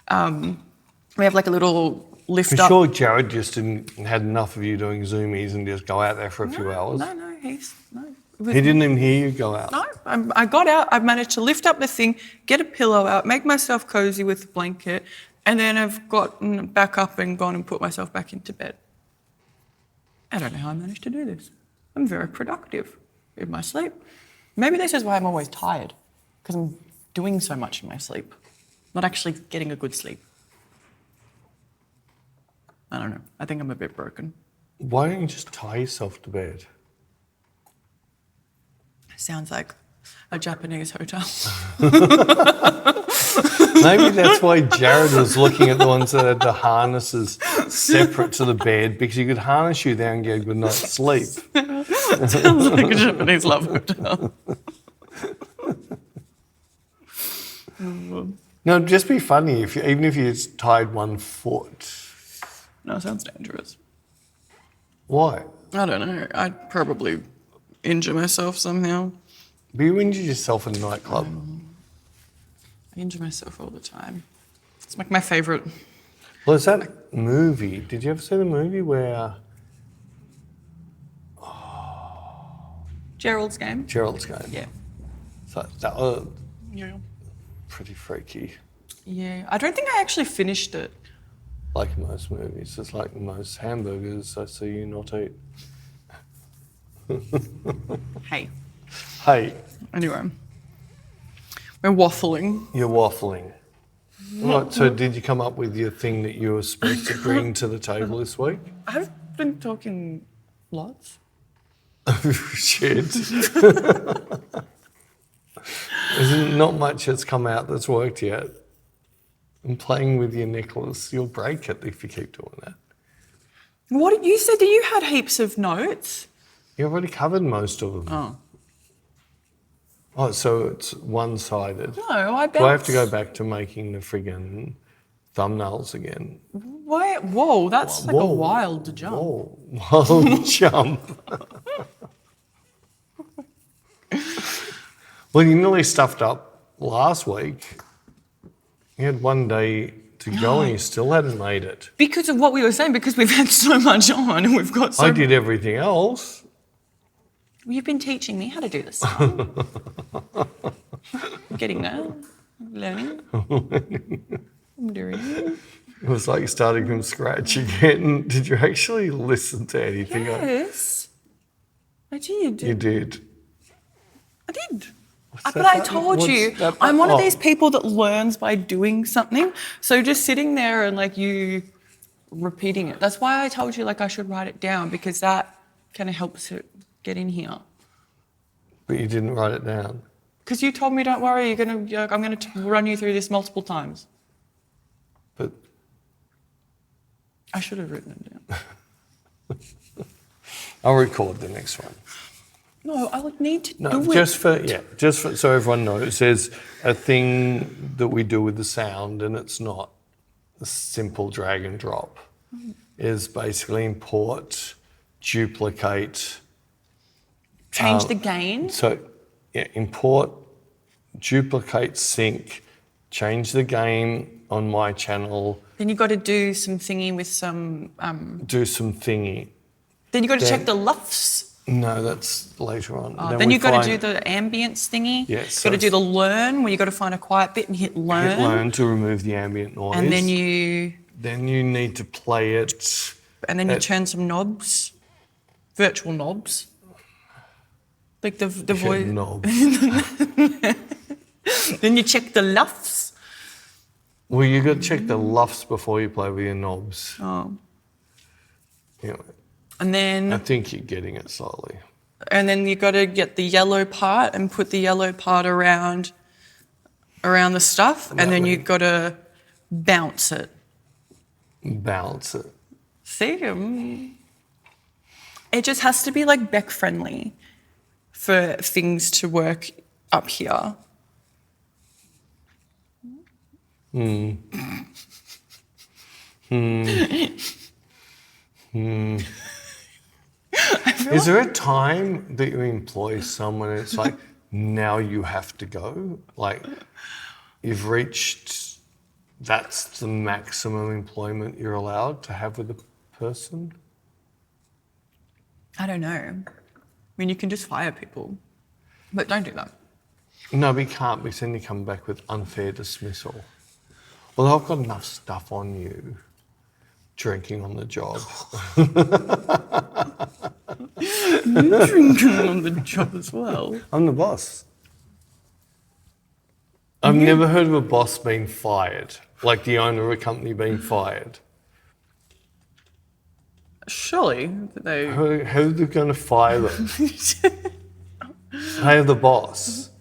we have like a little lift I'm up. sure Jared just had enough of you doing Zoomies and just go out there for a few hours. No. He didn't even hear you go out. No, I got out. I managed to lift up the thing, get a pillow out, make myself cozy with the blanket, and then I've gotten back up and gone and put myself back into bed. I don't know how I managed to do this. I'm very productive in my sleep. Maybe this is why I'm always tired, because I'm doing so much in my sleep, not actually getting a good sleep. I don't know. I think I'm a bit broken. Why don't you just tie yourself to bed? Sounds like a Japanese hotel. Maybe that's why Jared was looking at the ones that had the harnesses separate to the bed, because you could harness you there and get a good night's sleep. Sounds like a Japanese love hotel. No, it'd just be funny even if you just tied one foot. No, it sounds dangerous. Why? I don't know. I'd probably injure myself somehow. But you injured yourself in a nightclub. I injure myself all the time. It's like my favourite. Well, there's that movie. Did you ever see the movie where... Gerald's Game? Gerald's Game. Yeah. So that was Yeah. pretty freaky. Yeah. I don't think I actually finished it. Like most movies. It's like most hamburgers I see you not eat. Hey. Hey, Anyway. We're waffling. you're waffling. Right, so did you come up with your thing that you were supposed to bring to the table this week? I've been talking lots. Oh, shit. There's not much that's come out that's worked yet. And playing with your necklace, you'll break it if you keep doing that. What did you say? That you had heaps of notes? You've already covered most of them. Oh. Oh, so it's one-sided. No, I bet. Do I have to go back to making the friggin' thumbnails again? Why? Whoa, that's like a wild jump. Whoa, wild jump. Well, you nearly stuffed up last week. You had one day to go and you still hadn't made it. Because of what we were saying, because we've had so much on and we've got so... I did everything else. You've been teaching me how to do this. I'm getting there. I'm learning. I'm doing it. It was like starting from scratch again. Did you actually listen to anything? Yes. I did. You did. I did. What's But that I told What's you, that I'm one of oh. these people that learns by doing something. So just sitting there and like you repeating it. That's why I told you like I should write it down, because that kind of helps it get in here. But you didn't write it down. Because you told me, don't worry, I'm going to run you through this multiple times. But I should have written it down. I'll record the next one. No, I would need to No, do just it. for so everyone knows, there's a thing that we do with the sound, and it's not a simple drag and drop. Is basically import, duplicate. Change the gain. So, import, duplicate, sync, change the gain on my channel. Then you've got to do some thingy with some... Do some thingy. Then you've got to check the LUFS. No, that's later on. Then you've got to do the ambience thingy. Yes. You've got to do the learn, where you've got to find a quiet bit and hit learn. Hit learn to remove the ambient noise. And then you... Then you need to play it. And then you turn some knobs, virtual knobs. Like the voice. Knob. Then you check the LUFS. Well, you got to check the LUFS before you play with your knobs. Oh. Yeah. And then... I think you're getting it slowly. And then you've got to get the yellow part and put the yellow part around the stuff. And then you've got to bounce it. Bounce it. See? It just has to be like Bec friendly for things to work up here. Is there a time that you employ someone and it's like, now you have to go? Like, you've reached, that's the maximum employment you're allowed to have with a person? I don't know. I mean, you can just fire people, but don't do that. No, we can't, because then you come back with unfair dismissal. Well, I've got enough stuff on you, drinking on the job. You're drinking on the job as well. I'm the boss. I've never heard of a boss being fired, like the owner of a company being fired. Surely they... How are they going to fire them? They are the boss.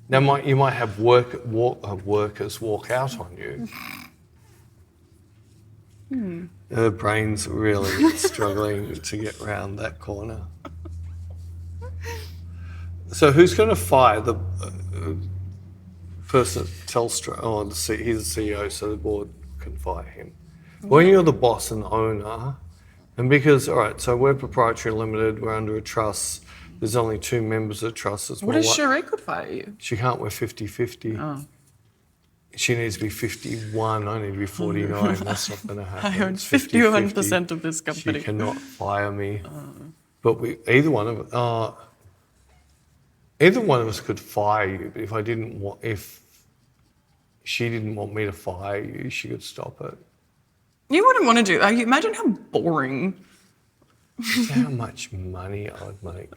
Now, you might have workers walk out on you. Her brain's really struggling to get around that corner. So who's going to fire the person at Telstra? Oh, he's the CEO, so the board can fire him. When you're the boss and owner, and because, all right, so we're proprietary limited, we're under a trust, there's only 2 members of the trust as well. What if Cherie could fire you? She can't, we're 50-50. Oh. She needs to be 51, I need to be 49. That's not going to happen. I own It's 51% of this company. She cannot fire me. But either one of us could fire you. But if she didn't want me to fire you, she could stop it. You wouldn't want to do that. Imagine how boring. How much money I'd make.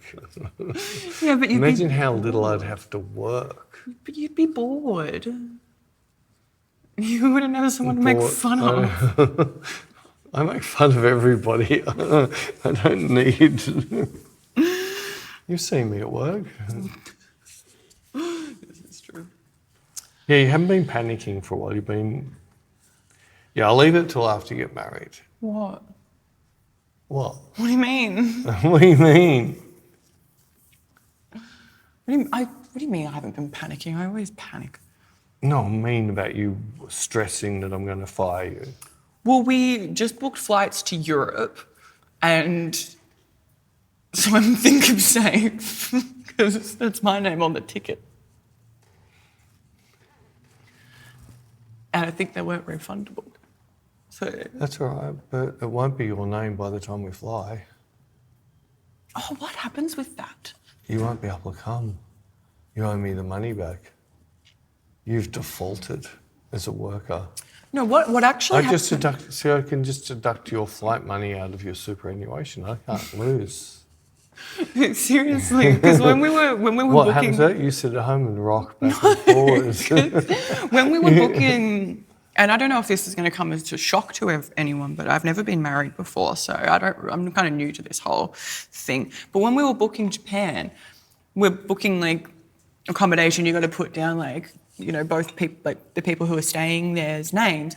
Yeah, but Imagine how little I'd have to work. But you'd be bored. You wouldn't have someone to make fun of. I make fun of everybody. I don't need... You've seen me at work. This is true. Yeah, you haven't been panicking for a while. You've been... Yeah, I'll leave it till after you get married. What? What? What do you mean? What do you mean? What do you mean I haven't been panicking? I always panic. No, I mean about you stressing that I'm going to fire you. Well, we just booked flights to Europe, and so I'm thinking safe because that's my name on the ticket. And I think they weren't refundable. So That's all right, but it won't be your name by the time we fly. oh, what happens with that? You won't be able to come. You owe me the money back. You've defaulted as a worker. No, what actually happened? I can just deduct your flight money out of your superannuation. I can't lose. Seriously, because when we were What booking, happens there? You sit at home and rock back and forwards. when we were booking, and I don't know if this is going to come as a shock to anyone, but I've never been married before, so I'm kind of new to this whole thing. But when we were booking Japan, we're booking like accommodation. You got to put down like, you know, both people, like the people who are staying there's names.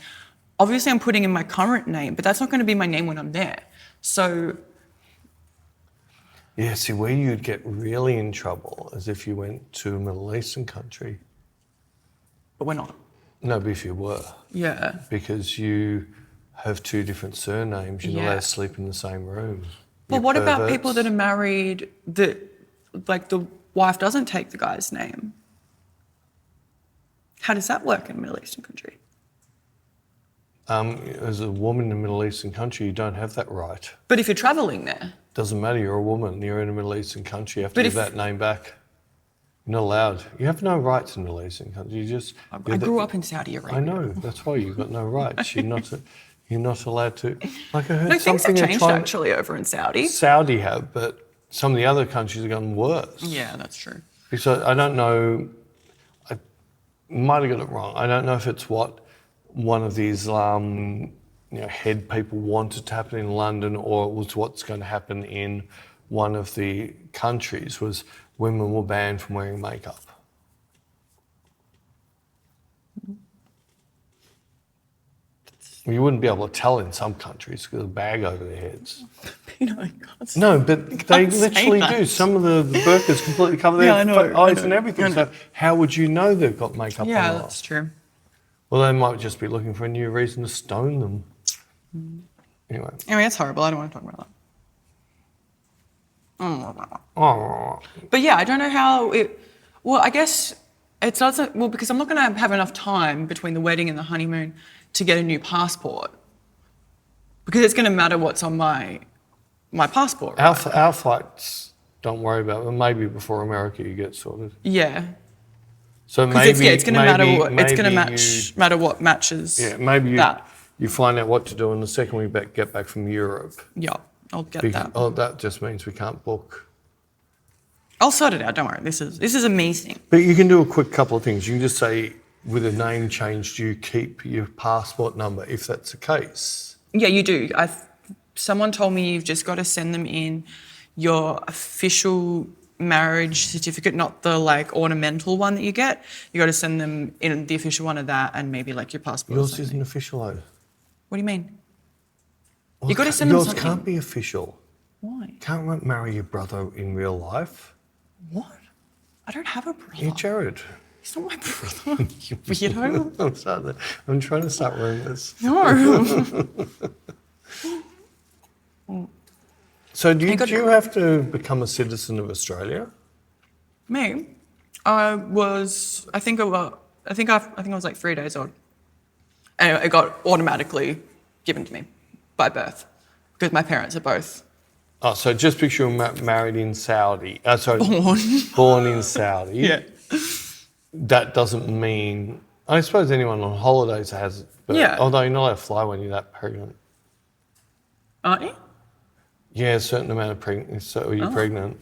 Obviously, I'm putting in my current name, but that's not going to be my name when I'm there. So. Yeah, see, where you'd get really in trouble is if you went to a Middle Eastern country. But we're not. No, but if you were. Yeah. Because you have 2 different surnames, you're not allowed to sleep in the same room. Well, what about people that are married that, like, the wife doesn't take the guy's name? How does that work in a Middle Eastern country? As a woman in a Middle Eastern country, you don't have that right. But if you're travelling there? Doesn't matter, you're a woman, you're in a Middle Eastern country, you have to But give that name back. You're not allowed. You have no rights in Middle Eastern countries. I grew up in Saudi Arabia. I know, that's why you've got no rights. You're not allowed to. Like I heard No, things something have changed actually over in Saudi. Saudi have, but some of the other countries have gotten worse. Yeah, that's true. Because I don't know, I might have got it wrong. I don't know if it's what one of these head people wanted to happen in London, or it was what's going to happen in one of the countries, was women were banned from wearing makeup. You wouldn't be able to tell in some countries because of the bag over their heads. You know, you can't say- No, but they say literally that. do. Some of the burqas completely cover their Yeah, I know, eyes I know, and everything. I know. So how would you know they've got makeup Yeah, on? that's true. Well, they might just be looking for a new reason to stone them. Anyway. Anyway, that's horrible. I don't want to talk about that. Oh. But yeah, I don't know how it. Well, I guess it's not so, well because I'm not going to have enough time between the wedding and the honeymoon to get a new passport because it's going to matter what's on my passport. Right? Our flights, don't worry about them. Maybe before America you get sorted. Yeah. So Because maybe it's going to matter what it's going to maybe matter what matches. Yeah, maybe that. you find out what to do, and the second we get back from Europe. Yeah, I'll get that. Oh, that just means we can't book. I'll sort it out. Don't worry. This is a me thing. But you can do a quick couple of things. You can just say, with a name change, do you keep your passport number if that's the case? Yeah, you do. Someone told me you've just got to send them in your official marriage certificate, not the like ornamental one that you get. You got to send them in the official one of that, and maybe like your passport. Yours isn't official, though. What do you mean? Well, You got to send them yours something. can't be official. Why? Can't marry your brother in real life. What? I don't have a brother. You're Jared. He's not my brother. You weirdo. I'm trying to start rumours. No. So do you have to become a citizen of Australia? Me? I think I was like 3 days old. And it got automatically given to me by birth because my parents are both. Oh, so just because you were married in Saudi, born in Saudi, Yeah. that doesn't mean, I suppose anyone on holidays has it, but Yeah. although you're not allowed to fly when you're that pregnant. Aren't you? Yeah, a certain amount of pregnancy, so you're pregnant.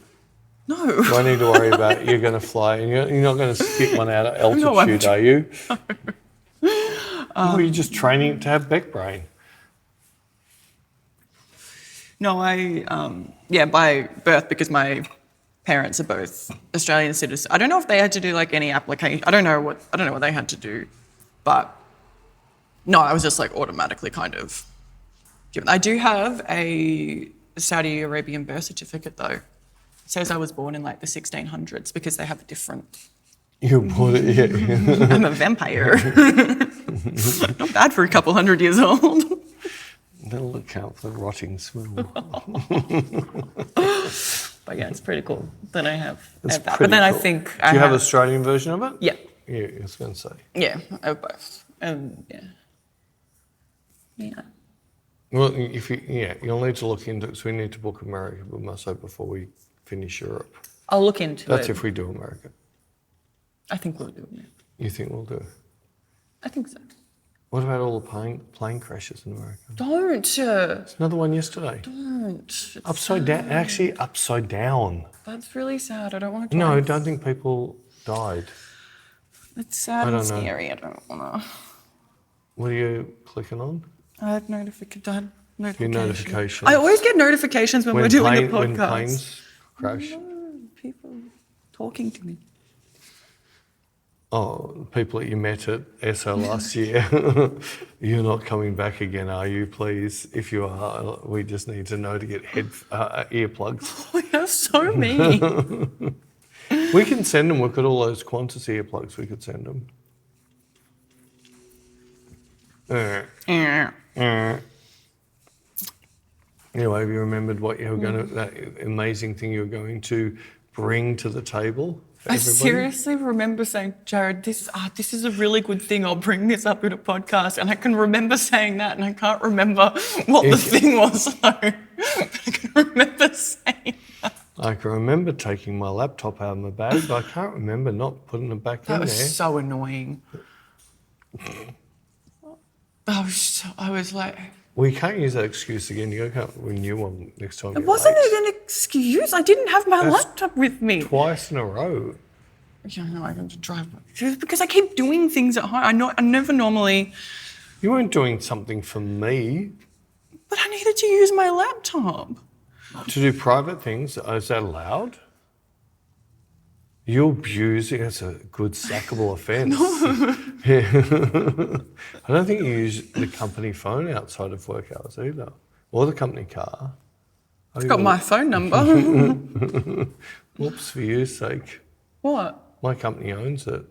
No. Do I need to worry about you're going to fly and you're not going to skip one out at altitude, are you? Or you're just training to have Bec brain. No, by birth because my parents are both Australian citizens. I don't know if they had to do like any application. I don't know what they had to do, but no, I was just like automatically kind of given. I do have a Saudi Arabian birth certificate though. It says I was born in like the 1600s because they have a different. You bought it, yeah. I'm a vampire. Not bad for a couple hundred years old. They'll look out for the rotting smell. But yeah, it's pretty cool that I have that. pretty But then I cool. think Do you have an Australian version of it? Yeah. Yeah, I was going to say. Yeah, I have both. Yeah. Well, you'll need to look into it. So we need to book America, we must say, before we finish Europe. I'll look into it. That's if we do America. I think we'll do it. You think we'll do it? I think so. What about all the plane crashes in America? Don't. There's another one yesterday. Don't. It's Upside down. Actually, upside down. That's really sad. I don't want to. No, I don't think people died. It's sad I and don't know. scary. I don't want to. What are you clicking on? I had notification. Your notifications. I always get notifications when we're doing a podcast. When planes crash. No, people talking to me. Oh, people that you met at SO last year. You're not coming back again, are you, please? If you are, we just need to know to get earplugs. Oh, you're so mean. We can send them. We've got all those Qantas earplugs. We could send them. Anyway, have you remembered what you were going to, that amazing thing you were going to bring to the table? I seriously remember saying, Jared, this is a really good thing. I'll bring this up in a podcast. And I can remember saying that, and I can't remember what the thing was, though. But I can remember saying that. I can remember taking my laptop out of my bag, but I can't remember not putting it back in there. That was so annoying. I was like... Well, you can't use that excuse again. You got to a new one next time. It wasn't an excuse. I didn't have my laptop with me. Twice in a row. Yeah, no, I got to drive. Just because I keep doing things at home. I never normally... You weren't doing something for me. But I needed to use my laptop. To do private things. Is that allowed? You abuse it. It's a good sackable offence. Yeah. I don't think you use the company phone outside of work hours either, or the company car. I've got my phone number. Whoops, for your sake. What? My company owns it.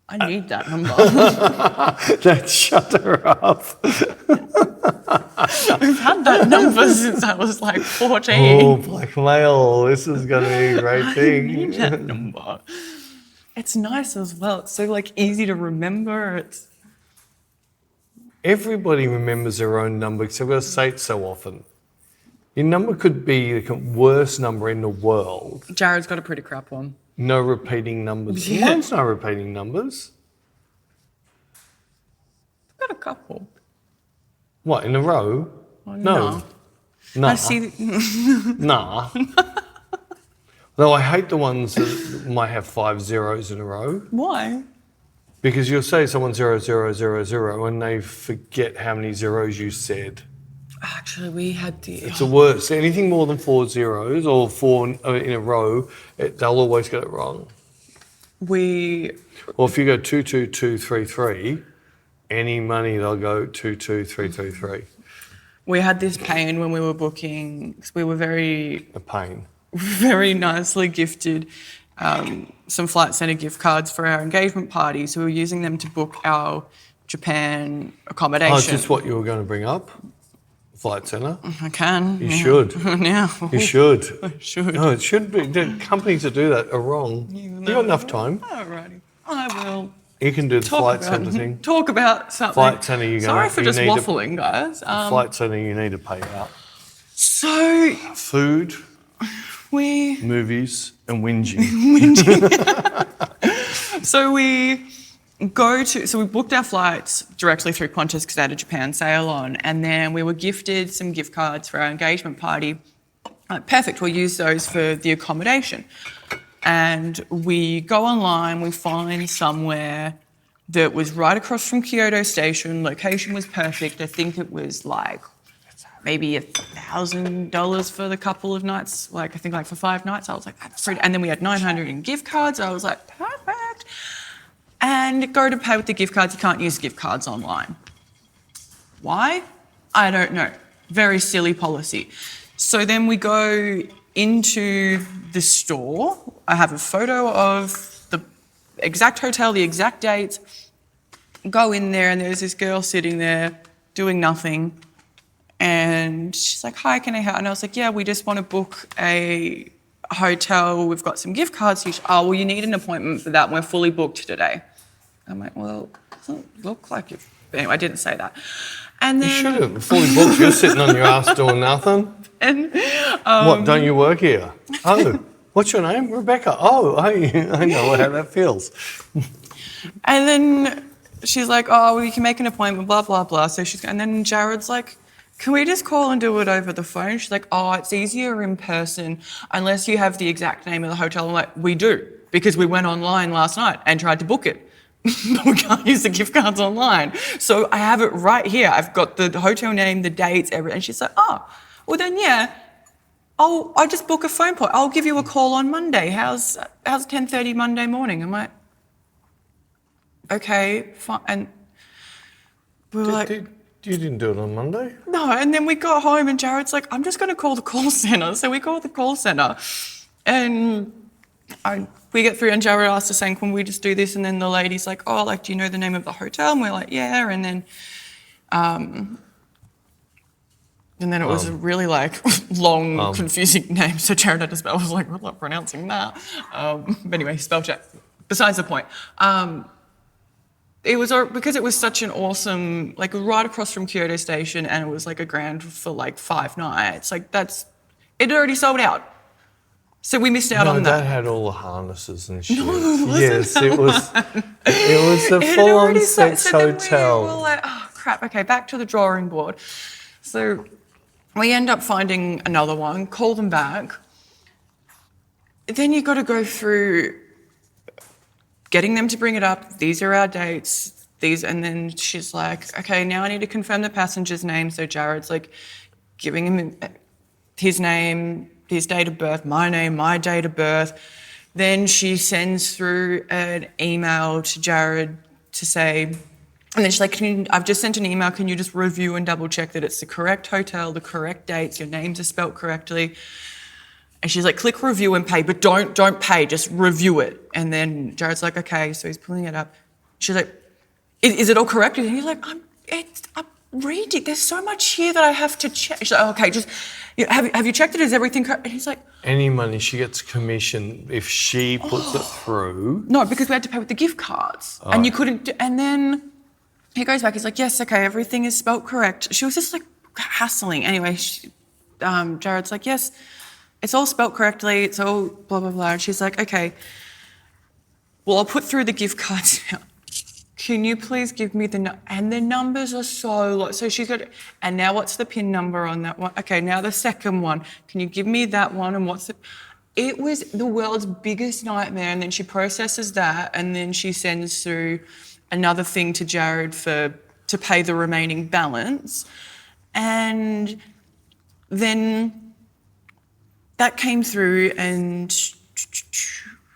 I need that number. Shut her up. I've had that number since I was like 14. Oh, blackmail. This is going to be a great I thing. need that number. It's nice as well. It's so like easy to remember. Everybody remembers their own number because they've got to say it so often. Your number could be the worst number in the world. Jared's got a pretty crap one. No repeating numbers. Yeah. Mine's no repeating numbers. I've got a couple. What, in a row? Oh, No. Nah. I see. Nah. Though I hate the ones that might have 5 zeros in a row. Why? Because you'll say someone 0000 and they forget how many zeros you said. Actually, we had the. It's the worst. Anything more than 4 zeros or 4 in a row, they'll always get it wrong. Or if you go 22233, any money they'll go 22333. We had this pain when we were booking. 'Cause we were very nicely gifted some Flight Centre gift cards for our engagement party. So we were using them to book our Japan accommodation. Oh, is this what you were going to bring up? Flight Centre? I can. You should. Now. You should. I should. No, it should be. The companies that do that are wrong. You got enough time. Alrighty. I will. You can do the Flight Centre thing. Talk about something. Flight Centre, you're going Sorry for just waffling, guys. Flight Centre, you need to pay out. So Food, movies, and whinging. So we booked our flights directly through Qantas because they had a Japan sale on, and then we were gifted some gift cards for our engagement party. Perfect, we'll use those for the accommodation. And we go online, we find somewhere that was right across from Kyoto Station, location was perfect. I think it was like maybe $1,000 for the couple of nights, I think for 5 nights. I was like, that's pretty. And then we had 900 in gift cards. I was like, perfect. And go to pay with the gift cards, you can't use gift cards online. Why? I don't know. Very silly policy. So then we go into the store. I have a photo of the exact hotel, the exact dates. Go in there and there's this girl sitting there doing nothing. And she's like, hi, can I help? And I was like, yeah, we just want to book a hotel. We've got some gift cards. She's, oh, well, you need an appointment for that. We're fully booked today. I'm like, well, it doesn't look like it. Anyway, I didn't say that. And then, you should have. Fully booked. You're sitting on your ass doing nothing. And, what, don't you work here? Oh, what's your name? Rebecca. Oh, I know how that feels. And then she's like, oh, well, you can make an appointment, blah, blah, blah. And then Jared's like, can we just call and do it over the phone? She's like, oh, it's easier in person unless you have the exact name of the hotel. I'm like, we do, because we went online last night and tried to book it. But we can't use the gift cards online. So I have it right here. I've got the hotel name, the dates, everything. And she's like, oh, well then, yeah, I'll just book a phone call. I'll give you a call on Monday. How's 10:30 Monday morning? I'm like, okay, fine. And we were You didn't do it on Monday? No, and then we got home and Jared's like, I'm just going to call the call centre. So we called the call centre and we get through and Jared asked us saying, can we just do this? And then the lady's like, oh, do you know the name of the hotel? And we're like, yeah. And then it was a really long, confusing name. So Jared had to spell. I was like, we're not pronouncing that. But anyway, he spelled check. Besides the point. It was because it was such an awesome, right across from Kyoto Station, and it was a grand for 5 nights. It had already sold out. So we missed out on that. No, that had all the harnesses and shit. No, it wasn't. Yes, it was. It was a full-on sex hotel. We were like, oh crap. Okay, back to the drawing board. So we end up finding another one. Call them back. Then you got to go through getting them to bring it up. These are our dates. And then she's like, okay, now I need to confirm the passenger's name. So Jared's giving him his name, his date of birth, my name, my date of birth. Then she sends through an email to Jared to say, and then she's like, I've just sent an email, can you just review and double check that it's the correct hotel, the correct dates, your names are spelt correctly. And she's like, click review and pay, but don't pay, just review it. And then Jared's like, okay, so he's pulling it up. She's like, is it all correct? And he's like, I'm reading, there's so much here that I have to check. She's like, okay, just, have you checked it? Is everything correct? And he's like, any money she gets commission if she puts it through. no, because we had to pay with the gift cards. And you couldn't, and then he goes back, he's like, yes, okay, everything is spelt correct. She was just like hassling. Anyway, Jared's like, yes, it's all spelt correctly, it's all blah, blah, blah. And she's like, okay, well, I'll put through the gift cards now. Can you please give me and the numbers are so low. So she's got, and now what's the PIN number on that one? Okay, now the second one. Can you give me that one? And it was the world's biggest nightmare. And then she processes that, and then she sends through another thing to Jared to pay the remaining balance. And then that came through, and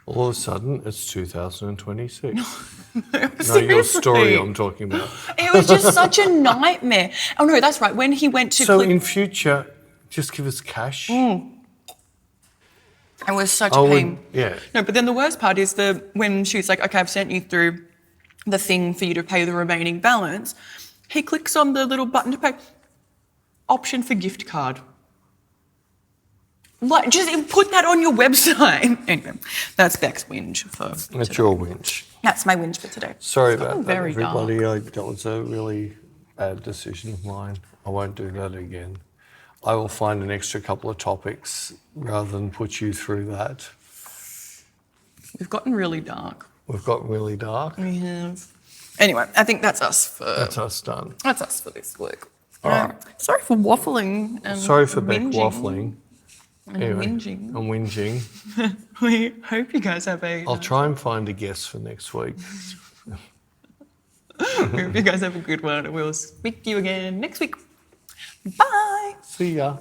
all of a sudden, it's 2026. No, your story I'm talking about. It was just such a nightmare. Oh, no, that's right. When he went to... So in future, just give us cash. It was such a pain. Yeah. No, but then the worst part is when she's like, okay, I've sent you through the thing for you to pay the remaining balance, he clicks on the little button to pay. Option for gift card. Like, just put that on your website. Anyway, that's Bec's whinge for That's today. your whinge. That's my whinge for today. Sorry about that, very everybody. That was a really bad decision of mine. I won't do that again. I will find an extra couple of topics rather than put you through that. We've gotten really dark. We've got really dark. We have. Anyway, I think that's us for... That's us done. That's us for this week. All right. Sorry for waffling and Sorry for Bec whinging waffling. and whinging. I'm whinging. We hope you guys have a... I'll try and find a guest for next week. We hope you guys have a good one, and we'll speak to you again next week. Bye. See ya.